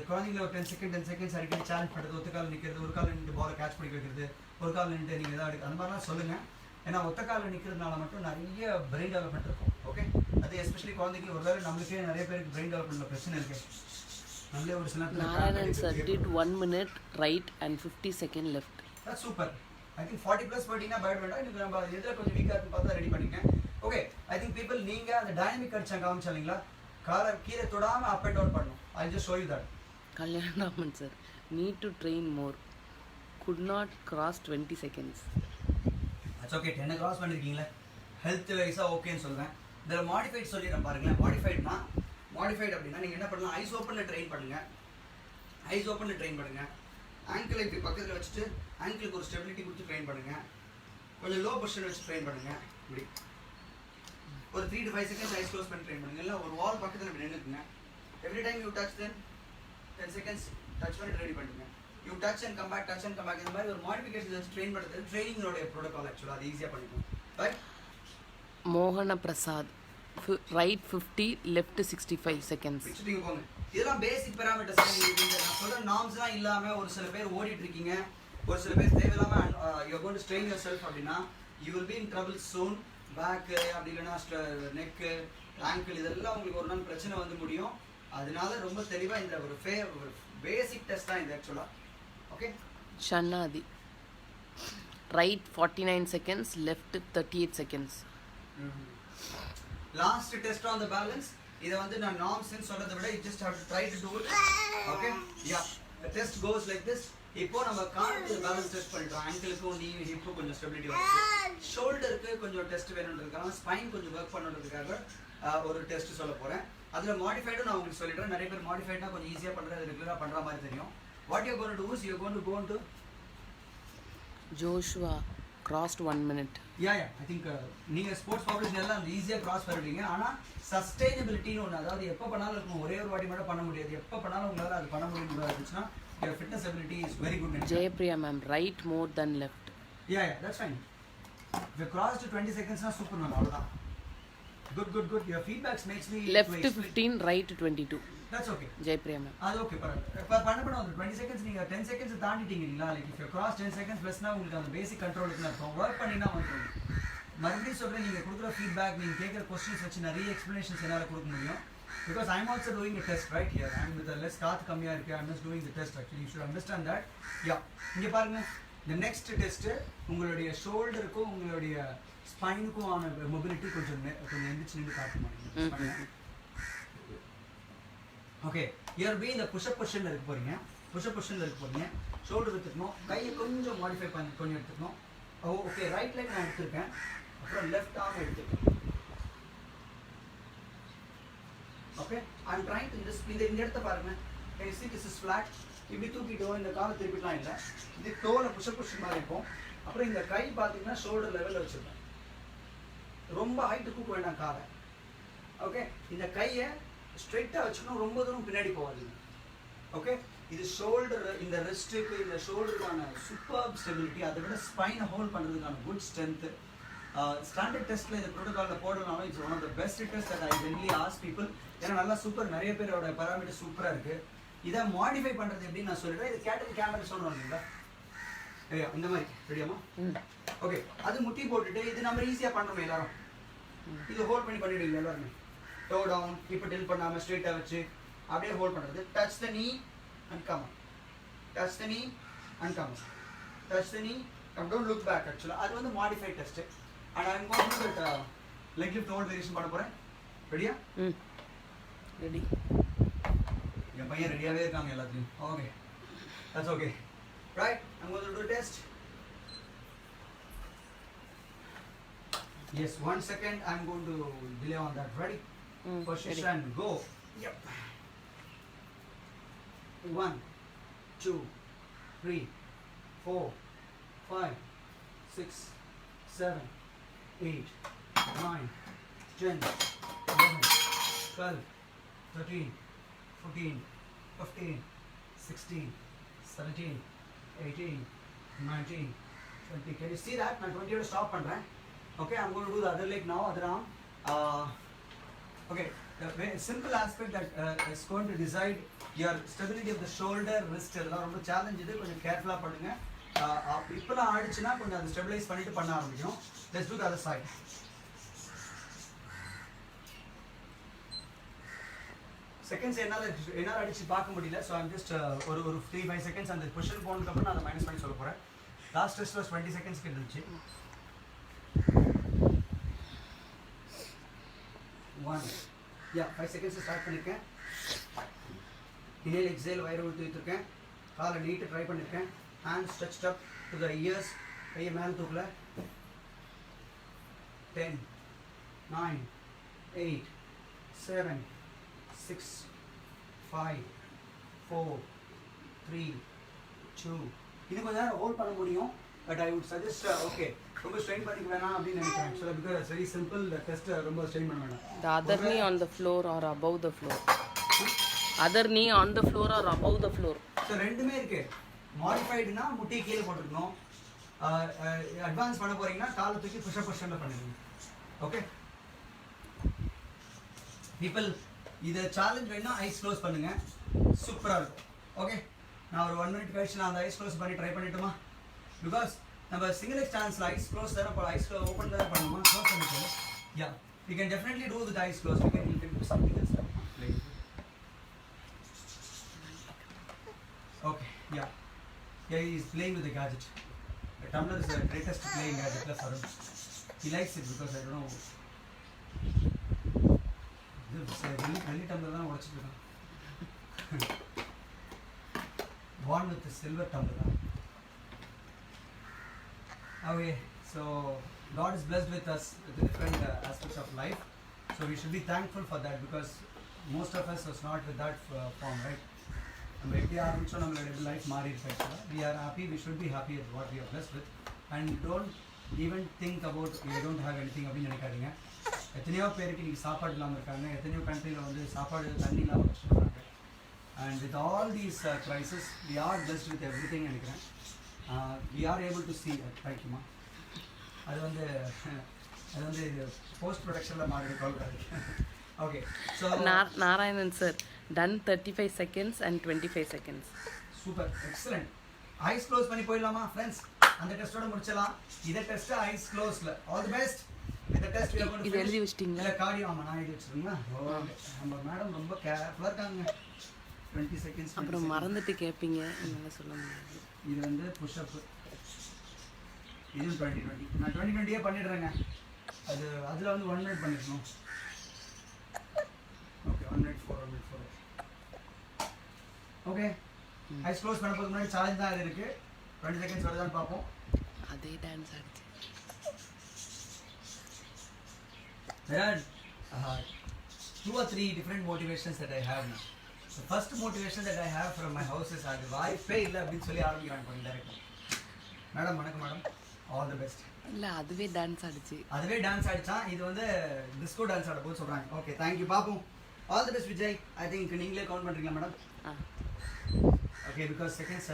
குழந்தைங்கள ஒரு 10 செகண்ட்ஸ் அடிக்கடி சேலஞ்ச் பண்ணுறது, ஒத்த கால் நிற்கிறது, ஒரு கால் நின்று பாலை கேட்ச் பண்ணி வைக்கிறது, ஒரு கால் நின்று நீங்கள் எதாவது எடுக்க, அந்த மாதிரிலாம் சொல்லுங்கள். ஏன்னா ஒத்த காலில் நிற்கிறதுனால மட்டும் நிறைய பிரெயின் டெவலப்மெண்ட் இருக்கும். ஓகே, அது எஸ்பெஷலி குழந்தைக்கு ஒருவேளை நம்மளுக்கே நிறைய பேருக்கு பிரெயின் டெவலப்மெண்ட்ல பிரச்சனை இருக்கு. நம்மளே ஒரு சில Narayanan sir did 1 minute right and 50 second left. That's super. I think 40 plus போட்டிங்கன்னா பயப்பட வேண்டாம். இன்னும் நம்ம எதில் கொஞ்சம் வீக்காக இருக்குன்னு பார்த்தா ரெடி பண்ணிங்க. ஓகே, ஐ திங்க் பீப்புள் நீங்கள் அந்த டைனமிக் அடிச்சாங்க காமிச்சாங்களா, காலை கீழே தொடாமல் அப் அண்ட் டவுன் பண்ணணும். I just show you that. Kalyanaraman sir, need to train more. Could not cross 20 seconds. That's okay. 10 cross பண்ணிருக்கீங்களா, ஹெல்த் வைஸாக ஓகேன்னு சொல்லுவேன். இதில் மாடிஃபைட் சொல்லிடுறேன் பாருங்களேன். மாடிஃபைட் அப்படின்னா நீங்கள் என்ன பண்ணலாம், ஐஸ் ஓப்பனில் ட்ரெயின் பண்ணுங்கள். ஐஸ் ஓப்பனில் ட்ரெயின் பண்ணுங்கள். ஆங்கிளை இப்படி பக்கத்தில் வச்சுட்டு ஆங்கிளுக்கு ஒரு ஸ்டெபிலிட்டி கொடுத்து ட்ரெயின் பண்ணுங்கள். கொஞ்சம் லோ பொசிஷன் வச்சு ட்ரெயின் பண்ணுங்கள். இப்படி ஒரு 3 to 5 seconds ஐஸ் க்ளோஸ் பண்ணி ட்ரெயின் பண்ணுங்கள். இல்லை ஒரு வால் பக்கத்தில் இப்படி நின்றுக்குங்க. Every time you touch then 10 seconds touch பண்ணி ரெடி பண்ணுங்க. You touch and come back, touch and come back. இந்த மாதிரி ஒரு மாடிஃபிகேஷன் வச்சு ட்ரெயின் பண்ணுறது ட்ரைனிங்கோடைய ப்ரோட்டோகால். ஆக்சுவலாக அது ஈஸியாக பண்ணிக்கணும். Right. Mohana Prasad, right 50, left 65 seconds. வச்சுட்டு போங்க. இதெல்லாம் பேசிக் பேராமீட்டர்ஸ். நான் சொல்ற நார்ம்ஸ்லாம் இல்லாமல் ஒரு சில பேர் ஓடிட்டு இருக்கீங்க, ஒரு சில பேர் தேவையில்லாமல் you are going to strain yourself அப்படின்னா you will be in trouble soon. Back அப்படி இல்லைன்னா நெக்கு, ஆங்கிள், இதெல்லாம் உங்களுக்கு ஒரு நாள் பிரச்சனை வந்து முடியும். அதனால ரொம்ப தெளிவாக இந்த ஒரு பேசிக் டெஸ்ட் தான் இது ஆக்சுவலாக. Okay. Shannadi, right 49 seconds, left 38 seconds. Last test on the balance. இதை வந்து நான் நார்ம்ஸ்ன்னு சொல்றதை விட you just have to try to do it. Okay, yeah, the test goes like this. இப்போ நம்ம காலுக்கு பேலன்ஸ் டெஸ்ட் பண்ணிட்டோம். ஆங்கிளுக்கும் நீ ஹிப்புக்கும் கொஞ்சம் ஸ்டெபிலிட்டி வரும். ஷோல்டருக்கு கொஞ்சம் டெஸ்ட் வேணுன்றதுக்காக, ஸ்பைன் கொஞ்சம் ஒர்க் பண்ணுறதுக்காக ஒரு டெஸ்ட் சொல்ல போகிறேன். அதில் மாடிஃபைடும் நான் உங்களுக்கு சொல்லிடுறேன். நிறைய பேர் மாடிஃபைட்னா கொஞ்சம் ஈஸியாக பண்ணுறது, ரெகுலராக பண்ணுற மாதிரி தெரியும். What you going to do is you going to go into Joshua crossed 1 minute. Yeah I think நீங்கள் ஸ்போர்ட்ஸ் பப்ளிஷன் எல்லாம் ஈஸியாக கிராஸ் பண்ணிடுவீங்க. ஆனால் சஸ்டைனபிலிட்டின்னு ஒன்று, அதாவது எப்போ பண்ணாலும் இருக்கும், ஒரே ஒரு வாட்டி மட்டும் பண்ண முடியாது. எப்போ பண்ணாலும் உங்களால் அது பண்ண முடியும் இருந்துச்சுன்னா your fitness ability is very good. Jayapriya ma'am, right more than left. Yeah, that's fine. If you cross to 20 seconds na super ma'am, avladha. Good. Your feedbacks makes me Left 15, right 22. That's okay. Jayapriya ma'am. அது okay. பண்ண அந்த 20 seconds நீங்க 10 seconds தாண்டிட்டீங்களா, like if you cross 10 seconds plus னா உங்களுக்கு அந்த பேசிக் control இருக்குன்னு அர்த்தம். Work பண்ணினா வந்துடும். மறுபடியும் சொல்றேன், நீங்க கொடுக்குற ஃபீட்பேக், நீங்க கேட்குற கொஸ்டின்ஸ் வச்சு நிறைய எக்ஸ்பிளனேஷன்ஸ் என்னால் கொடுக்க முடியும். Because I'm also doing a test right here. I'm with the less காத்து கம்மியா இருக்கு. I'm just doing the test actually. You should understand that. Yeah. இங்க பாருங்க, the next test உங்களுடைய ஷோல்டருக்கும் உங்களுடைய ஸ்பைனுக்கும் ஆன மொபிலிட்டி கொஞ்சம் எந்திரிச்சு நின்று காட்டுமா. ஓகே, யூஆர் பி இந்த புஷ்அப் பொசிஷன்ல இருக்க போறீங்க. புஷ்அப் பொசிஷன்ல இருக்க போறீங்க. ஷோல்டர் எடுத்துக்கணும், கையை கொஞ்சம் மாடிஃபை பண்ணி கொஞ்சம் எடுத்துக்கணும். ஓகே, ரைட் லெக் நான் எடுத்துருக்கேன், அப்புறம் லெஃப்ட் ஆர்ம் எடுத்துக்கேன். Okay, I'm trying to just இந்த இடத்த பாருங்க. Can you see this is flat? இப்படி தூக்கிட்டோ இந்த காலை திருப்பிடலாம் இல்லை. இது டோல புஷ்அப் பொசிஷன் மாதிரி இருக்கும். அப்புறம் இந்த கை பார்த்தீங்கன்னா ஷோல்டர் லெவலில் வச்சுருக்கேன். ரொம்ப ஹைட்டு தூக்க வேண்டாம் காலை. ஓகே, இந்த கையை ஸ்ட்ரெயிட்டாக வச்சுக்கணும், ரொம்ப தூரம் பின்னாடி போகாதீங்க. ஓகே, இது ஷோல்டர், இந்த ரெஸ்ட்டுக்கு, இந்த ஷோல்டருக்கான சூப்பர் ஸ்டெபிலிட்டி, அதை விட ஸ்பைனை ஹோல்ட் பண்ணுறதுக்கான குட் ஸ்ட்ரென்த்து. ஸ்டாண்டர்ட் டெஸ்ட்டில் இந்த ப்ரோட்டோகாலில் போடலாலும் it's one of the best test that I generally ask people. ஏன்னா நல்லா சூப்பர், நிறைய பேரோட பராமீட்டர் சூப்பராக இருக்குது. இதை மாடிஃபை பண்ணுறது எப்படின்னு நான் சொல்லிடுறேன். இது கேட்டல் கேமரா சொல்கிறோம் இல்லைங்களா, சரியா? இந்த மாதிரி ரெடியாமா? ஓகே, அது முட்டி போட்டுட்டு இது நம்ம ஈஸியாக பண்ணுறோம் எல்லாரும். இது ஹோல்ட் பண்ணி பண்ணிடுவீங்க எல்லாருமே. டோ டவுன், இப்போ டில் பண்ணாமல் ஸ்ட்ரெயிட்டாக வச்சு அப்படியே ஹோல்ட் பண்ணுறது. டச் த நீ அண்ட் கம், டச் த நீ அண்ட் கம், டச் த நீ கம், டோன்ட் லுக் பேக். ஆக்சுவலாக அது வந்து modify test. And I'm going to that leg lift hold variation பண்ண போகிறேன். ரெடியா? ரெடி. என் பையன் ரெடியாகவே இருக்காங்க எல்லாத்தையும். Okay, that's okay. Right, I'm going to to test. Yes, 1 second. I'm going to delay on that. Ready? Position, ready. Go. Yep. 1, 2, 3, 4, 5, 6, 7, 8, 9, 10, 11, 12, 13, 14, 15, 16, 17, 18, 19, 20. Can you see that? நான் 20 ஓட stop பண்றேன். Okay, I'm going to do the other leg now, other arm. Okay, the simple aspect that is going to decide your stability of the shoulder, wrist. இதெல்லாம் ரொம்ப challenge இது, கொஞ்சம் கேர்ஃபுல்லா பண்ணுங்க. இப்போலாம் ஆடிச்சுன்னா கொஞ்சம் அதை ஸ்டெபிலைஸ் பண்ணிட்டு பண்ண ஆரம்பிக்கணும். Let's do the other side. Seconds என்னால் அடிச்சு பார்க்க முடியல. ஸோ ஐம் ஜஸ்ட் ஒரு 3-5 செகண்ட்ஸ் அந்த பொசிஷன் போனதுக்கப்புறம் நான் அதை மைனஸ் பண்ணி சொல்ல போகிறேன். லாஸ்ட் டெஸ்ட் வாஸ் 20 செகண்ட்ஸ்க்கு இருந்துச்சு. 1 5 செகண்ட்ஸ் ஸ்டார்ட் பண்ணியிருக்கேன். இன்ஹேல் எக்ஸேல் வயிறு விட்டு வைத்திருக்கேன். காலை நீட்டு ட்ரை பண்ணியிருக்கேன். Hand stretched up to the years. கையை மேலே தூக்கல. 10, 9, 8, 7, 6, 5, 4, 3, 2. இது கொஞ்ச நேரம் ஹோல்ட் பண்ண முடியும். But I would suggest okay ரொம்ப ஸ்ட்ரெயின் பண்ணிக்க வேணாம் அப்படின்னு நினைக்கிறேன். ஆக்சுவலாக because it's very simple. Test ரொம்ப ஸ்ட்ரெயின் பண்ண வேணாம். The other knee on the floor or above the floor. Other knee on the floor or above the floor. So ரெண்டுமே இருக்கு. மாடிஃபைடுனா முட்டியை கீழே போட்டுக்கணும். அட்வான்ஸ் பண்ண போறீங்கன்னா காலை தூக்கி புஷ்அப் பொசிஷனில் பண்ணிக்கணும். ஓகே பீப்பிள், இதை சேலஞ்ச் வேணும்னா ஐஸ் க்ளோஸ் பண்ணுங்க. சூப்பராக இருக்கும். ஓகே, நான் ஒரு 1 மினிட் கழிச்சு நான் அந்த ஐஸ் க்ளோஸ் பண்ணி ட்ரை பண்ணிட்டுமா? பிகாஸ் நம்ம சிங்கிள் எக்ஸ் டான்ஸில் ஐஸ் க்ளோஸ் தானே ஐஸ் ஓப்பன் தானே பண்ணணுமா? க்ளோஸ் பண்ணிட்டு yeah you can definitely do with ice close. You can do something else. Okay, yeah, he is playing with the gadget. The tumbler is the greatest playing gadget for him. He likes it because I don't know. This really tumbler தான் உடைச்சிட்டு இருக்கான். Born with the silver tumbler. Okay, so God is blessed with us with the different aspects of life. So we should be thankful for that because most of us was not with that form, right? நம்ம எப்படி ஆரம்பிச்சோம், நம்மளோட life மாறி இருக்கு. ஆக்சுவலாக we are happy, we should be happy with what we are blessed with and don't even think about you don't have anything அப்படின்னு நினைக்காதீங்க. எத்தனையோ பேருக்கு இன்றைக்கி சாப்பாடு இல்லாமல் இருக்காங்க. எத்தனையோ கண்ட்ரியில் வந்து சாப்பாடு தண்ணி இல்லாமல் கஷ்டப்படுறாங்க. And with all these crisis we are blessed with everything நினைக்கிறேன். We are able to see தேங்க்யூமா. அது வந்து இது போஸ்ட் ப்ரொடக்ஷனில் மாறி கொள்கிறாரு. Okay, so Narayanan sir done 35 seconds and 25 seconds. Super, excellent. Eyes close பண்ணி போயிடலாமா ஃப்ரெண்ட்ஸ்? அந்த டெஸ்ட்டோட முடிச்சலாம். இதை டெஸ்ட் ஐஸ் க்ளோஸ்ல. All the best. இந்த test we are going to இது எழுதி வச்சிட்டீங்களா? இல்ல கார்டியோ. ஆமா, நான் எழுதி வச்சிருக்கேன். ஓகே, நம்ம மேடம் ரொம்ப கேர்ஃபுல்லா இருக்காங்க. 20 செகண்ட்ஸ். அப்புறம் மறந்துட்டு கேட்பீங்க, என்னால சொல்ல முடியாது. இது வந்து புஷ் அப். இது 2020. நான் 2020 பண்ணிடுறேங்க. அதுல வந்து 1 மினிட் பண்ணிருக்கணும். Okay, 1 minute 4 minute 4. Okay, ice close பண்ண போதுக்கு முன்னாடி சேலஞ்ச் தான் இது இருக்கு. 20 செகண்ட்ஸ் வருதான்னு பார்ப்போம். அதே dance ஆடுச்சு. There are 2 or 3 different motivations that I have now. The first motivation that I have from my house is அது வாய்ப்பே இல்லை அப்படின்னு சொல்லி ஆரம்பிக்கிறாங்க கொஞ்சம் டைரக்டாக. மேடம் வணக்கம் மேடம், ஆல் தி பெஸ்ட். இல்லை, அதுவே டான்ஸ் ஆடுச்சு. அதுவே டான்ஸ் ஆடிச்சான். இது வந்து டிஸ்கோ டான்ஸ் ஆட போது சொல்கிறாங்க. Okay, thank you. பார்ப்போம். All the best Vijay. I think நீங்களே கவுண்ட் பண்ணுறீங்களா madam? Okay, because seconds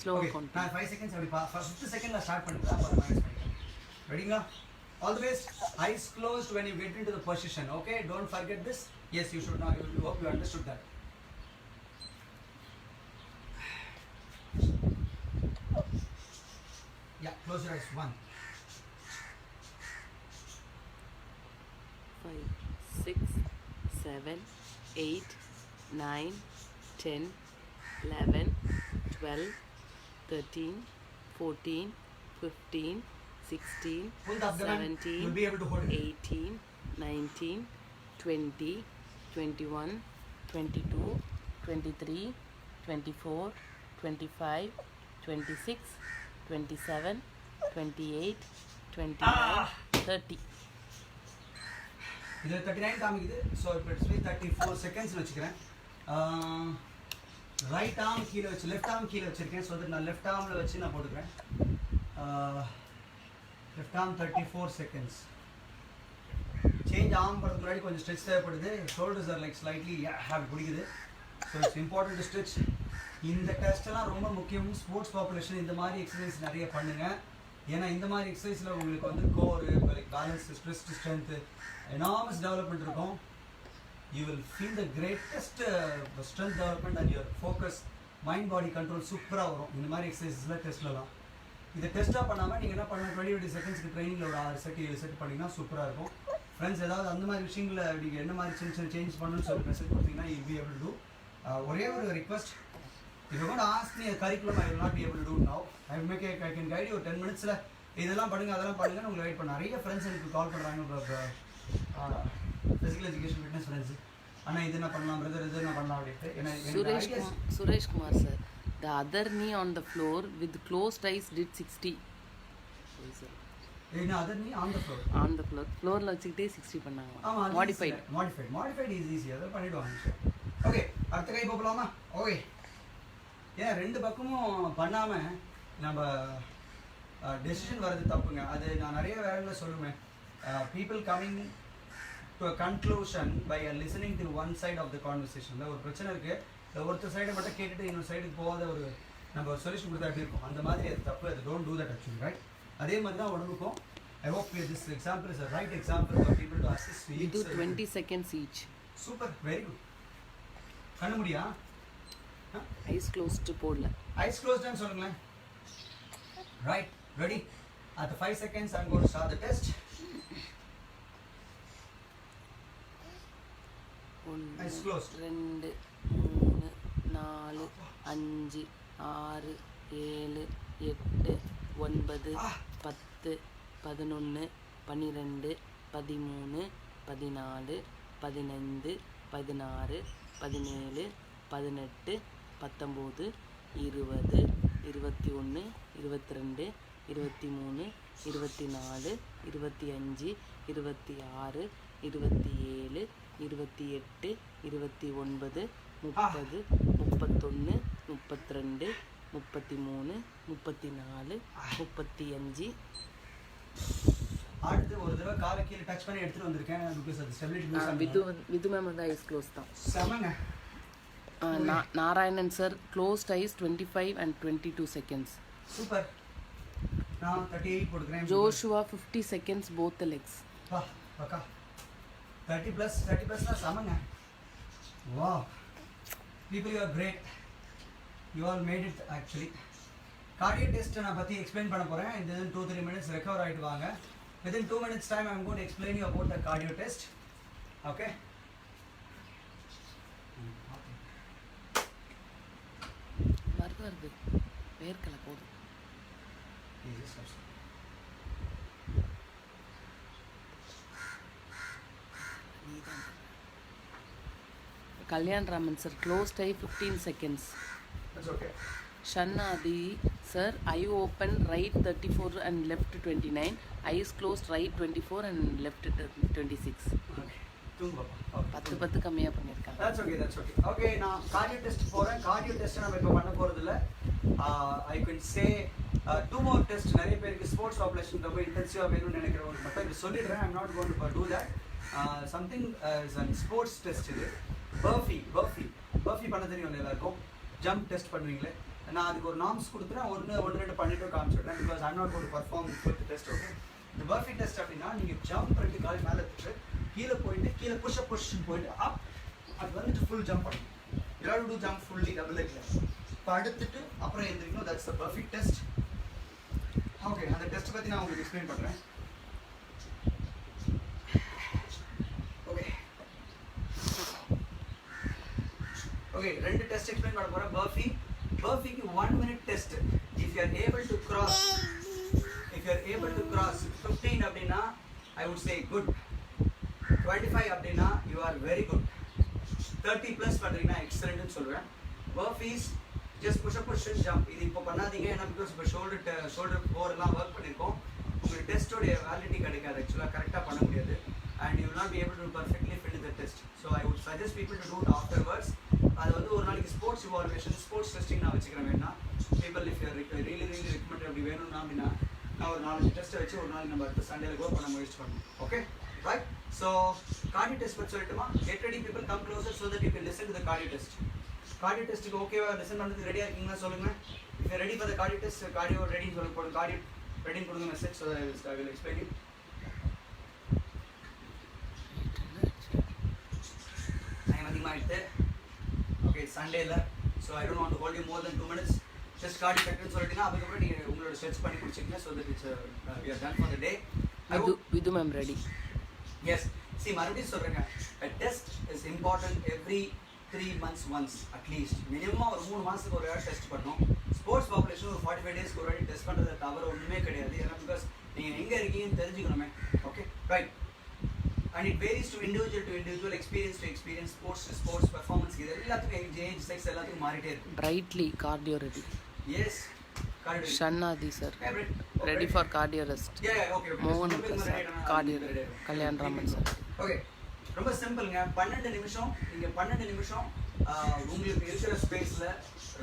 slow count. நான் 5 செகண்ட்ஸ் அப்படி 5th செகண்ட்ல ஸ்டார்ட் பண்ணிட்டு அப்புறம் மைனஸ் பண்ணிக்கிறேன். ரெடிங்களா? All the best. Eyes closed when you get into the position. Okay, don't forget this. Yes, you should not. You hope you understood that. Yeah, close your eyes. 1, 5, 6, 7, 8, 9, 10, 11, 12, 13, 14, 15, 16, pull the abdomen. 17, You'll be able to hold it. 18, 19, 20, 21, 22, 23, 24, 25, 26, 27, 28, 29, 30. இது 39 காமிக்குது. So இப்போ it's 34 seconds வச்சுக்கிறேன். Right arm கீழே வச்சு left arm கீழே வச்சுருக்கேன். So நான் left ஆர்மில் வச்சு நான் போட்டுக்கிறேன். Left arm 34 seconds. Change arm பண்ணுறதுக்கு முன்னாடி கொஞ்சம் ஸ்ட்ரெச் தேவைப்படுது. Shoulders are like slightly have பிடிக்குது. So it's important to stretch. இந்த டெஸ்ட்டெல்லாம் ரொம்ப முக்கியம். ஸ்போர்ட்ஸ் பாப்புலேஷன் இந்த மாதிரி எக்ஸசைஸ் நிறைய பண்ணுங்க. ஏன்னா இந்த மாதிரி எக்ஸசைஸில் உங்களுக்கு வந்து core, balance, stress, strength, enormous development இருக்கும். You will feel the greatest strength development and your focus, mind body control சூப்பராக வரும் இந்த மாதிரி எக்ஸசைஸில் டெஸ்ட்லலாம். இதை டெஸ்ட்டாக பண்ணாமல் நீங்கள் என்ன பண்ணணும், 20 செகண்ட்ஸ்க்கு ட்ரைனிங்கில் ஒரு 6 செட் 7 செட் பண்ணிங்கன்னா சூப்பராக இருக்கும். ஃப்ரெண்ட்ஸ் ஏதாவது அந்த மாதிரி விஷயங்களில் நீங்கள் என்ன மாதிரி சின்ன சின்ன சேஞ்ச் பண்ணணும்னு சொல்லி மெசேஜ் கொடுத்தீங்கன்னா யூ பி ஏபிள் டு. ஒரே ஒரு request, if you're going to ask me a curriculum, I will not be able to do it now. I can guide you 10 minutes. இதெல்லாம் பண்ணுங்க அதெல்லாம் பண்ணுங்கன்னு உங்களுக்கு கைட் பண்ண நிறைய ஃப்ரெண்ட்ஸ் எனக்கு கால் பண்ணுறாங்க, ஃபிசிக்கல் எஜுகேஷன் ஃபிட்னஸ் ஃப்ரெண்ட்ஸ். ஆனால் இது என்ன பண்ணலாம் பிரதர், இது என்ன பண்ணலாம் அப்படின்ட்டு. Suresh Kumar sir, the other knee on the floor with closed eyes did 60. Other knee on the floor. On the floor. ஃப்ளோரில் வச்சுக்கிட்டே 60 பண்ணாங்க. ஆமாம், மாடிஃபைட் இஸ் ஈஸி, அதை பண்ணிவிடுவாங்க. ஓகே, அடுத்த கை போகலாமா? ஓகே, ஏன் 2 பக்கமும் பண்ணாமல் நம்ம டெசிஷன் வர்றது தப்புங்க. அது நான் நிறைய வேலையில் சொல்லுவேன். People coming to a conclusion by listening to one side of the கான்வர்சேஷனில் ஒரு பிரச்சனை இருக்குது, இல்லை ஒருத்தர் சைடை மட்டும் கேட்டுட்டு இன்னொரு சைடுக்கு போகாத ஒரு நம்ம சொல்யூஷன் கொடுத்தா எப்படி இருக்கும், அந்த மாதிரி அது தப்பு. அது don't do that actually, right? அதே மாதிரி தான் உடம்புக்கும். ஐ hope this example is a right example for people to assist. We do 20 seconds each. Super, very good. கண்ணு முடியா? ஐஸ் க்ளோஸ்டு போடல. ஐஸ் க்ளோஸ்டுன்னு சொல்லுங்களேன். Right, ready? After 5 seconds I'm going to start the test. Eyes closed. 2 3 4 5 6 7 8 9 10 11 12 13 14 15 16 17 18 19 20 21 22 23 24 25 26 27 28 29 30 31 32 33 34 35. அடுத்து ஒரு தடவை காலை கீழே touch பண்ணி எடுத்துட்டு வந்திருக்கேன். பிகாஸ் அது ஸ்டெபிலிட்டி விது மேம் வந்து ஐஸ் க்ளோஸ் தான். செமங்க. Narayanan sir closed eyes 25 and 22 seconds. Super. நான் 38 போடுறேன். Joshua 50 seconds both the legs. வா பக்கா 30 plus தான் செமங்க. வா, people you are great. You all made it actually. Cardio test நான் பற்றி எக்ஸ்பிளைன் பண்ண போகிறேன். இது 2-3 minutes ரெக்கவர் ஆகிட்டு வாங்க. Within 2 minutes time I am going to explain you about the cardio test. Okay? வருது வேர்க்கலை போதும். Kalyan Raman sir closed I 15 seconds. That's okay. Shannadi sir, eye open right 34 and left 29, eyes closed right 24 and left 26. Okay. தூங்கு பாப்பா. 10 கம்மியாக பண்ணியிருக்காங்க. That's okay. Okay, நான் cardio test போகிறேன். Cardio test நம்ம இப்போ பண்ண போகிறதில்ல. I can say 2 more test. நிறைய பேருக்கு ஸ்போர்ட்ஸ் பாப்புலேஷன் ரொம்ப இன்டென்சிவாக வேணும்னு நினைக்கிறவங்களுக்கு மட்டும் இது சொல்லிடுறேன். I'm not going to do that. Something is a sports test இது. பர்ஃபி பண்ண தெரியும் எல்லாருக்கும். ஜம்ப் டெஸ்ட் பண்ணுவீங்களே, நான் அதுக்கு ஒரு நார்ம்ஸ் கொடுத்துறேன். 1-2 பண்ணிட்டு காமிச்சிடுறேன். Because I'm not going to perform with test. Okay, இந்த பர்ஃபி டெஸ்ட் அப்படின்னா நீங்கள் ஜம்ப் 2 கால் மேலே எடுத்துட்டு கீழே போயிட்டு கீழே புஷ்அப் பொசிஷன் போயிட்டு அப், அது வந்துட்டு ஃபுல் ஜம்ப் பண்ணணும். எல்லாரும் டூ ஜம்ப் ஃபுல்லி டபுள் லெக்ல இப்போ அடுத்துட்டு அப்புறம் எழுந்திரிக்கணும். That's the burpee test. Okay, அந்த டெஸ்ட் பற்றி நான் உங்களுக்கு எக்ஸ்பிளைன் பண்ணுறேன். ஓகே, 2 டெஸ்ட் எக்ஸ்பிளைன் பண்ண போகிறேன். பர்ஃபிக்கு 1 minute test. If you are able to cross 15 அப்படின்னா ஐ வுட் சே குட். 25 அப்படின்னா you are very good. 30 plus பண்ணுறீங்கன்னா எக்ஸலண்ட்னு சொல்லுவேன். பர்ஃபீஸ் ஜஸ்ட் புஷ்அப் பொசிஷன் ஜம்ப். இது இப்போ பண்ணாதீங்க, ஏன்னா பிகாஸ் இப்போ ஷோல்டர் கோரெல்லாம் ஒர்க் பண்ணியிருக்கோம். உங்களுக்கு டெஸ்ட்டோடைய வேலிடிட்டி கிடைக்காது. ஆக்சுவலாக கரெக்டாக பண்ண முடியாது. and you will not be able to perfectly fit the test. So I would suggest people to do it afterwards. அது வந்து ஒரு நாளைக்கு ஸ்போர்ட்ஸ் இவால்வேஷன், ஸ்போர்ட்ஸ் டெஸ்டிங் நான் வச்சுக்கிறேன். வேணா people if you really recommend அப்படி வேணும்னா அப்படின்னா நான் ஒரு 4 டெஸ்ட்டை வச்சு ஒரு நாளைக்கு நம்ம அடுத்த சண்டேல கோ பண்ண முயற்சி பண்ணணும். Okay, right? So cardio test பற்றி சொல்லட்டுமா? Get ready people, come closer so that you can listen to the cardio test. Cardio டெஸ்ட்டுக்கு ஓகேவா லிசன் பண்ணுறதுக்கு ரெடியாக இருக்கீங்களா சொல்லுங்கள். If ready for the cardio test, cardio ரெடின்னு சொல்லி போடுங்க, கார்டியோ ரெடின்னு கொடுங்க message. So I will explain you. Time அதிகமாகிட்டு ஓகே சண்டேல. So I don't want to hold you more then 2 minutes. Just cardio டெஸ்ட்னு சொல்லிட்டீங்கன்னா அதுக்கப்புறம் நீங்கள் உங்களோட ஸ்ட்ரெச் பண்ணி முடிச்சிங்க. So that it's we are done for the day. Vidhu ma'am ready. Yes C மறுபடியும் சொல்கிறேங்க, test is important every 3 months once at least. Minimum ஒரு 3 மாதத்துக்கு ஒரு வேலை டெஸ்ட் பண்ணணும். ஸ்போர்ட்ஸ் பாப்புலேஷன் ஒரு 45 days ஒரு வாட்டி டெஸ்ட் பண்ணுறதை தவிர ஒன்றுமே கிடையாது. ஏன்னா பிகாஸ் நீங்கள் எங்கே இருக்கீங்கன்னு தெரிஞ்சுக்கணுமே. Okay right. And it varies to individual, experience to experience, sports performance இது எல்லாத்துக்கும் ஏஜ் செக்ஸ் எல்லாத்துக்கும் மாறிட்டே இருக்கும். பிரைட்லி cardio ready. Yes cardio. Shannathi sir ready for cardio rest. Okay மோகன் sir cardio. Kalyan Raman sir. Okay ரொம்ப சிம்பிளுங்க. 12 நிமிஷம் நீங்கள் 12 நிமிஷம் உங்களுக்கு இருக்கிற ஸ்பேஸில்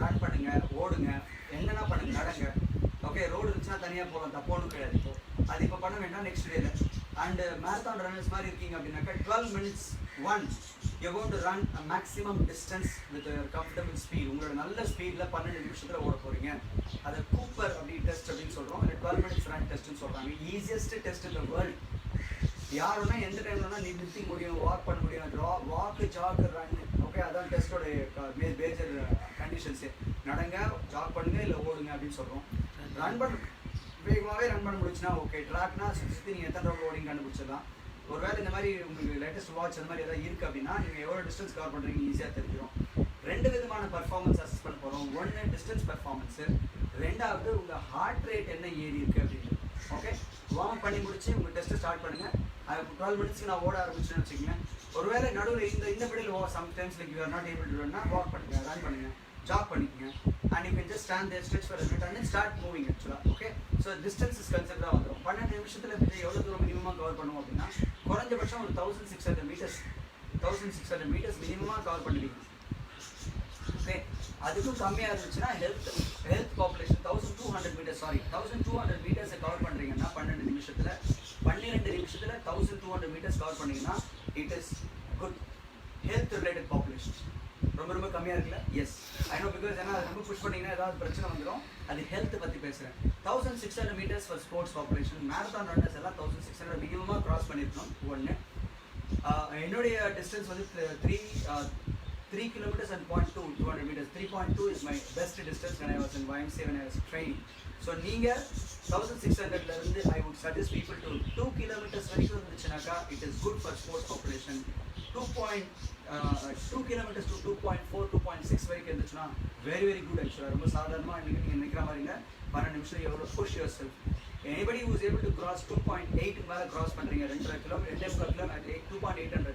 ரன் பண்ணுங்க, ஓடுங்க, என்னென்ன பண்ணுங்க, நடங்க. ஓகே ரோடு இருந்துச்சுன்னா தனியாக போகலாம், தப்பு ஒன்றும் கிடையாது. இப்போ அது இப்போ பண்ண வேண்டாம், நெக்ஸ்ட் டேல. அண்ட் மேரத்தான் ரன்னர்ஸ் மாதிரி இருக்கீங்க அப்படின்னாக்கா 12 minutes one you going to run a maximum distance with comfortable speed. உங்களோட நல்ல ஸ்பீடில் 12 நிமிஷத்தில் ஓட போகிறீங்க. அதை கூப்பர் அப்படி டெஸ்ட் அப்படின்னு சொல்கிறோம். இல்லை 12 minutes ரன் டெஸ்ட்னு சொல்கிறாங்க. Easiest test in the world. யார் வேணா எந்த டைம்ல வேணா நீ நிறுத்தி முடியும், வாக் பண்ண முடியும். வாக்கு ஜாக் ரன். ஓகே அதான் டெஸ்ட்டோட மேஜர் கண்டிஷன்ஸு. நடங்க, ஜாக் பண்ணுங்க, இல்லை ஓடுங்க அப்படின்னு சொல்கிறோம். ரன் பண்ண வேகமாகவே ரன் பண்ண முடிச்சுன்னா ஓகே. ட்ராக்னா சுற்றி நீங்கள் எத்தனை ரவுண்ட் ஓடிங்க கண்டுபிடிச்சிடலாம். ஒருவேளை இந்த மாதிரி உங்களுக்கு லேட்டஸ்ட் வாட்ச் அந்த மாதிரி ஏதாவது இருக்குது அப்படின்னா நீங்கள் எவ்வளோ டிஸ்டன்ஸ் கவர் பண்ணுறீங்க ஈஸியாக தெரிஞ்சிடும். 2 விதமான பர்ஃபார்மன்ஸ் அசஸ் பண்ண போகிறோம். ஒன்று டிஸ்டன்ஸ் பர்ஃபார்மன்ஸு, ரெண்டாவது உங்கள் ஹார்ட் ரேட் என்ன ஏறி இருக்குது அப்படின்னு. ஓகே வார்ம் பண்ணி முடிச்சு உங்கள் டெஸ்ட்டை ஸ்டார்ட் பண்ணுங்கள். 12 minutesக்கு நான் ஓட ஆரம்பிச்சேன்னு வச்சுக்கோங்களேன். ஒருவேளை நடுவில் இந்த படியில் sometimes like you are not able to ரன்னா வாக் பண்ணுங்கள், ரன் பண்ணுங்கள், ஜாக் பண்ணிக்கங்க. And you can just stand there, stretch for a minute and then start moving ஆக்சுவலாக. ஓகே ஸோ டிஸ்டன்ஸ் இஸ் கன்சிடராக வந்துடும். 12 நிமிஷத்தில் எவ்வளோ தூரம் மினிமமாக கவர் பண்ணுவோம் அப்படின்னா குறைஞ்சபட்சம் ஒரு 1600 மீட்டர்ஸ் மினிமமாக கவர் பண்ணுவீங்க. ஓகே அதுக்கும் கம்மியாக இருந்துச்சுன்னா ஹெல்த் பாப்புலேஷன் 1200 மீட்டர்ஸை கவர் பண்ணுறீங்கன்னா 12 நிமிஷத்தில் 1200 மீட்டர்ஸ் கவர் பண்ணிங்கன்னா it is good health related population. ரொம்ப கம்மியாக இருக்குல்ல? S I know. பிகாஸ் ஏன்னா அது ரொம்ப புஷ் பண்ணிங்கன்னா ஏதாவது பிரச்சனை வந்துடும். அது ஹெல்த் பற்றி பேசுகிறேன். 1600 metres for sports population. Marathon runners எல்லாம் 1600 மினிமமாக கிராஸ் பண்ணியிருக்கணும். ஒன்று என்னுடைய டிஸ்டன்ஸ் வந்து 3 kilometers and 200 meters. 3.2 is my best distance when I was in YMCA, when I was training. So நீங்கள் 1600 இருந்து I would suggest people to 2 kilometers வரைக்கும் இருந்துச்சுனாக்கா it is good for sports population. 2 kilometers to 2.4, 2.6 வரைக்கும் இருந்துச்சுன்னா very good actually. ரொம்ப சாதாரணமாக நீங்கள் நினைக்கிற மாதிரிங்க 12 நிமிஷம் எவ்வளோ push yourself. Anybody who is able to cross 2.8 மேலே cross பண்ணுறீங்க 2.5 கிலோமீட்டர் 2.800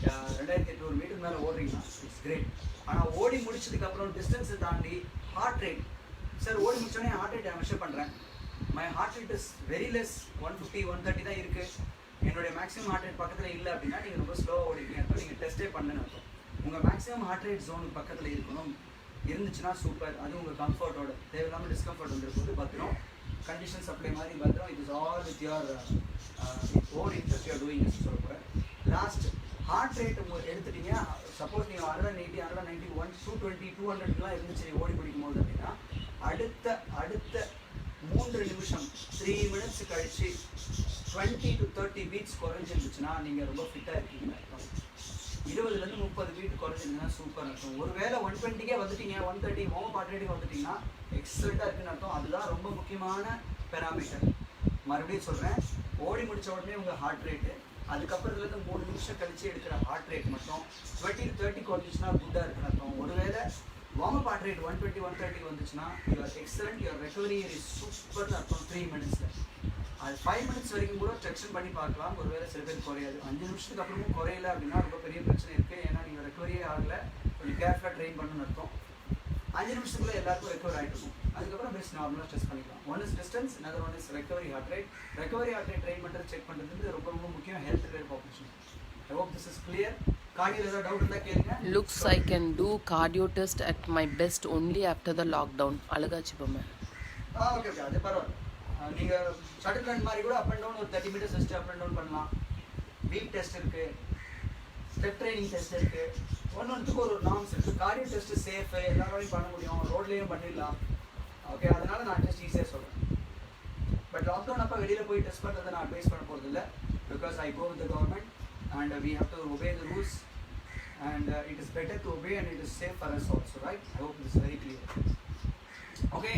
2800 மீட்டர் மேலே ஓடுறீங்கன்னா இட்ஸ் கிரேட். ஆனால் ஓடி முடிச்சதுக்கப்புறம் டிஸ்டன்ஸை தாண்டி ஹார்ட் ரேட், சார் ஓடி முடிச்சோடனே ஹார்ட் ரேட் மெஷர் பண்ணுறேன், my heart rate is very less, 150 130 தான் இருக்குது, என்னுடைய மேக்ஸிமம் ஹார்ட் ரேட் பக்கத்தில் இல்லை அப்படின்னா நீங்கள் ரொம்ப ஸ்லோவாக ஓடிட்டீங்க அர்த்தம், நீங்கள் டெஸ்ட்டே பண்ணுன்னு அர்த்தம். உங்கள் மேக்ஸிமம் ஹார்ட் ரேட் ஜோனுக்கு பக்கத்தில் இருக்கணும். இருந்துச்சுன்னா சூப்பர். அது உங்கள் கம்ஃபர்ட்டோட, தேவையில்லாமல் டிஸ்கம்ஃபர்ட் வந்துருக்கும்போது பத்திரம். கண்டிஷன் சப்ளை மாதிரி பத்திரம். It is all with your own interest you are doing சொல்ல போகிறேன். லாஸ்ட் ஹார்ட் ரேட் எடுத்துட்டீங்க. சப்போஸ் நீங்கள் 180 190 220 200லாம் இருந்துச்சு ஓடி பிடிக்கும் போது அப்படின்னா அடுத்த 3 நிமிஷம் 3 minutes கழிச்சு 20 to 30 beats குறைஞ்சிருந்துச்சுன்னா நீங்கள் ரொம்ப ஃபிட்டாக இருக்கீங்கன்னு அர்த்தம். 20 to 30 beat குறைஞ்சிருந்தீங்கன்னா சூப்பர் அர்த்தம். ஒருவேளை 120 வந்துட்டீங்க, 130 ஹோம் ஹார்ட் ரேட்டுக்கு வந்துட்டீங்கன்னா எக்ஸலண்ட்டாக இருக்குன்னு அர்த்தம். அதுதான் ரொம்ப முக்கியமான பெராமீட்டர். மறுபடியும் சொல்கிறேன், ஓடி முடித்த உடனே உங்கள் ஹார்ட் ரேட்டு, அதுக்கப்புறத்துலேருந்து 3 நிமிஷம் கழிச்சு எடுக்கிற ஹார்ட் ரேட் மட்டும் 20 to 30 குறைஞ்சிச்சுன்னா குட்டாக இருக்குன்னு அர்த்தம். ஒருவேளை வார்ம் அப் ஹார்ட் ரேட் 120 130 வந்துச்சுன்னா your excellent, your recovery is சூப்பர்னு அர்த்தம். 3 minutesல அது 5 minutes வரைக்கும் கூட செக்ஷன் பண்ணி பார்க்கலாம். ஒருவேளை சில பேர் குறையாது. 5 நிமிஷத்துக்கு அப்புறமும் குறையல அப்படின்னா ரொம்ப பெரிய பிரச்சனை இருக்குது. ஏன்னா நீங்கள் ரெக்கவரியே ஆகலை, கொஞ்சம் கேர்ஃபுல்லாக ட்ரெயின் பண்ணணும்னு அர்த்தம். 5 நிமிஷத்துக்குள்ள எல்லாருக்கும் ரெக்கவர் ஆகிட்டு இருக்கும். அதுக்கப்புறம் பெஸ்ட் நார்மலாக டெஸ்ட் பண்ணிக்கலாம். One is distance, another one is recovery heart rate. Recovery heart rate train பண்ணுறது, செக் பண்ணுறது ரொம்ப முக்கியம் health related population. I hope this is clear. கார்டியோல ஏதாவது டவுட் இருந்தால் கேளுங்க. Looks I can do cardio test at my best only after the lockdown. அழகாச்சு பொம்மை. Okay அது பரவாயில்ல. நீங்கள் ஷட்டில் ரன் மாதிரி கூட அப் அண்ட் டவுன் ஒரு 30 meters first up and down பண்ணலாம். வீக் டெஸ்ட் இருக்குது, ஸ்டெப் ட்ரைனிங் டெஸ்ட் இருக்குது, ஒன்றுக்கு ஒரு நார்ம்ஸ் இருக்குது. கார்டியோ டெஸ்ட் சேஃபு, எல்லாராலையும் பண்ண முடியும், ரோட்லேயும் பண்ணிடலாம். ஓகே, அதனால் நான் டெஸ்ட் ஈஸியாக சொல்கிறேன். பட் லாக்டவுன் அப்போ வெளியில் போய் டெஸ்ட் பண்ணுறதை நான் அட்வைஸ் பண்ண போகிறது இல்லை. Because I go with the government and we have to obey the rules and it is better to obey and it is safe for us also, right? I hope this is very clear. Okay,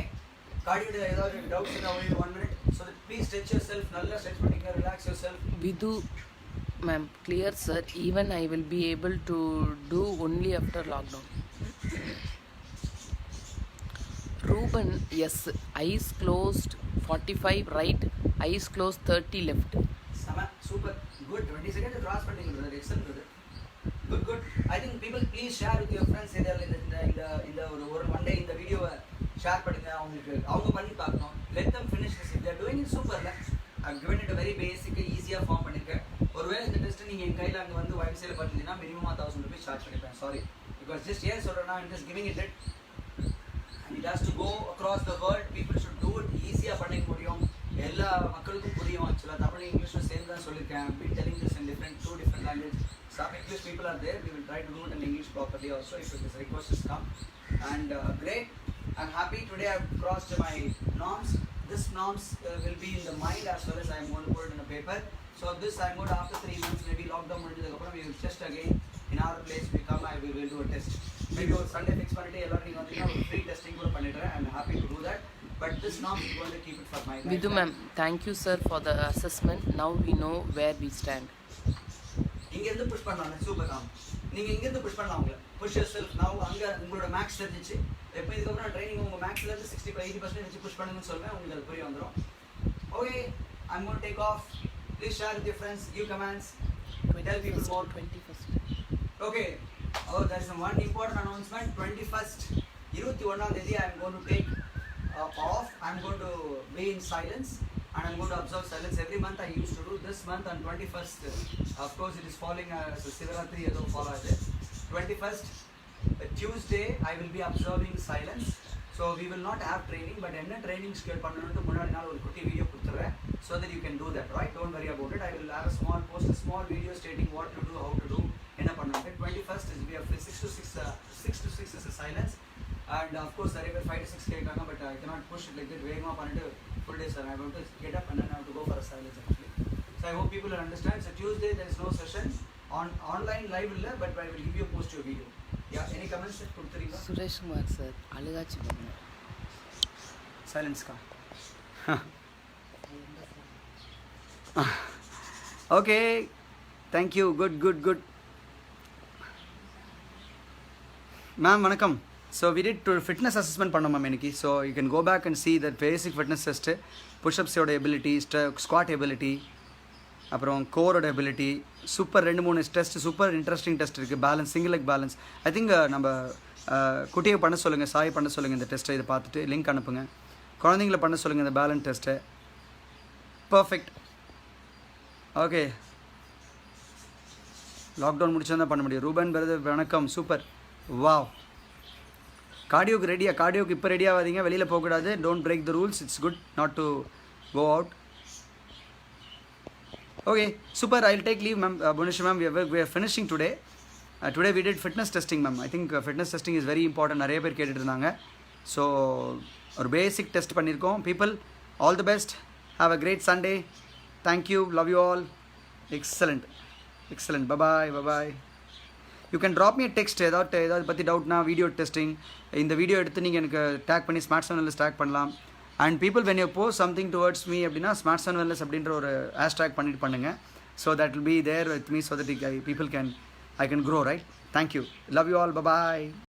cardio ஏதாவது doubts இருந்தா only 1 minute, so that please stretch yourself, நல்லா stretch பண்ணிங்க, relax yourself. Vidhu ma'am, clear sir, even I will be able to do only after lockdown. Ruben, yes, eyes closed 45 right, eyes closed 30 left. Sama, super, good. 20 seconds cross பண்ணிங்க brother, excellent brother. Good. I think people please share with your friends இந்த ஒரு one day இந்த வீடியோவை share பண்ணுங்க, அவங்க பண்ணி பார்க்கணும். Let them finish this. If they are doing it super. I've given it a very basic, ஈஸியாக form பண்ணியிருக்கேன். ஒருவேளை இந்த டெஸ்ட்டு நீங்கள் என் கையில் அங்கே வந்து YMCAல பார்த்தீங்கன்னா மினிமம் 1000 rupees சார்ஜ் பண்ணிப்பேன். சாரி, பிகாஸ் ஜஸ்ட் ஏன் சொல்கிறேன்னா I'm just giving it and it has to go across the world. People should do it. ஈஸியாக பண்ணிக்க முடியும், எல்லா மக்களுக்கும் புரியும். ஆக்சுவலாக தமிழ் இங்கிலீஷும் சேர்ந்து தான் சொல்லியிருக்கேன். I've been telling this in two different languages. Some English people are there. We will try to do it in English properly also if this request has come. And great. I'm happy today I've crossed my norms. This norms will be in the mind as well as I'm going to put it in a paper. So this I'm going to, after 3 months, maybe lockdown முடிஞ்சதுக்கப்புறம் we will test again. In our place we come, we will do a test. Maybe on Sunday fix பண்ணிட்டு எல்லாரும் நீங்க வந்தீங்கன்னா free testing கூட பண்ணிடுறேன். I'm happy to do that. But this norm is going to keep it for my life. Vidhu ma'am, thank you sir for the assessment. Now we know where we stand. இங்கேருந்து push பண்ணலாம். Super. நீங்கள் இங்கேருந்து push பண்ணலாம். உங்களை push your self. நான் அங்கே உங்களோட maths தெரிஞ்சிச்சு. எப்போ இதுக்கப்புறம் ட்ரைனிங் உங்கள் மேக்ஸ்லேருந்து 65-80% வச்சு புஷ் பண்ணுங்கன்னு சொல்லுவேன். உங்களுக்கு அது புரிய வந்துடும். Okay, I'm going to take off. Please share with your friends, give comments, tell people more. 21st. Okay. Oh, there is one important announcement. 21st, 21ஆம் தேதி I'm going to take off. I'm going to be in silence. And I'm going to observe silence. Every month I used to do. This month on 21st, of course it is falling as a Sivaratri as a follow it. 21st, Tuesday, I will be observing silence. So we will not have training, but enna training schedule பண்ணனும்னு முன்னாடி நாள் ஒரு குட்டி video கொடுத்துறேன், so that you can do that, right? Don't worry about it. I will have a small video stating what to do, how to do, என்ன பண்ணனும். 21st is we have 6 to 6 is a silence. And of course there are 5 to 6 கேட்காங்க, but I cannot push it like that. வேகமா பண்ணிட்டு full day sir, I want to get up and then I have to go for a silence actually. So I hope people will understand. So Tuesday there is no session on online live illa, but I will give you a post your video. Yeah, any comments கொடுத்துறீங்க? Suresh Kumar sir அழுகாச்சு பண்ணுங்க. Silence ka. Okay, thank you. Good. Ma'am, vanakkam. So we did to fitness assessment பண்ணோம் ma'am இன்னைக்கு. So you can go back and see that basic fitness test, push-ups ஓட ability, squat ability, அப்புறம் கோரோட ability, super 2-3 test, super interesting test இருக்குது. Balance, single leg balance. I think நம்ம குட்டியை பண்ண சொல்லுங்கள், சாய் பண்ண சொல்லுங்கள் இந்த டெஸ்ட்டை. இதை பார்த்துட்டு லிங்க் அனுப்புங்க. குழந்தைங்கள பண்ண சொல்லுங்கள் இந்த பேலன்ஸ் டெஸ்ட்டை. பர்ஃபெக்ட். ஓகே, லாக்டவுன் முடிச்சா தான் பண்ண முடியும். ரூபன் பிரதர் வணக்கம், சூப்பர், வாவ். கார்டியோக்கு ரெடியா? கார்டியோக்கு இப்போ ரெடியாகாதீங்க, வெளியில் போகக்கூடாது. Don't break the rules. It's good not to go out. Okay, super. I will take leave ma'am. Bhuvaneswar ma'am, we are finishing today. Today we did fitness testing ma'am. I think fitness testing is very important. நிறைய பேர் கேட்டுட்டு இருந்தாங்க. So ஒரு basic test பண்ணியிருக்கோம். People, all the best. Have a great Sunday. Thank you, love you all. Excellent. Bye bye. You can drop me a text. ஏதாவது பற்றி டவுட்னா, video testing, இந்த வீடியோ எடுத்து நீங்கள் எனக்கு டேக் பண்ணி ஸ்மார்ட் சேனலில் டேக் பண்ணலாம். And people, when you post something towards me அப்படின்னா ஸ்மார்ட் சேனல் வெல்னஸ் அப்படின்ற ஒரு ஹேஷ்டேக் பண்ணிட்டு பண்ணுங்கள். So that will be there with me so that people can, I can grow, right? Thank you. Love you all. Bye-bye.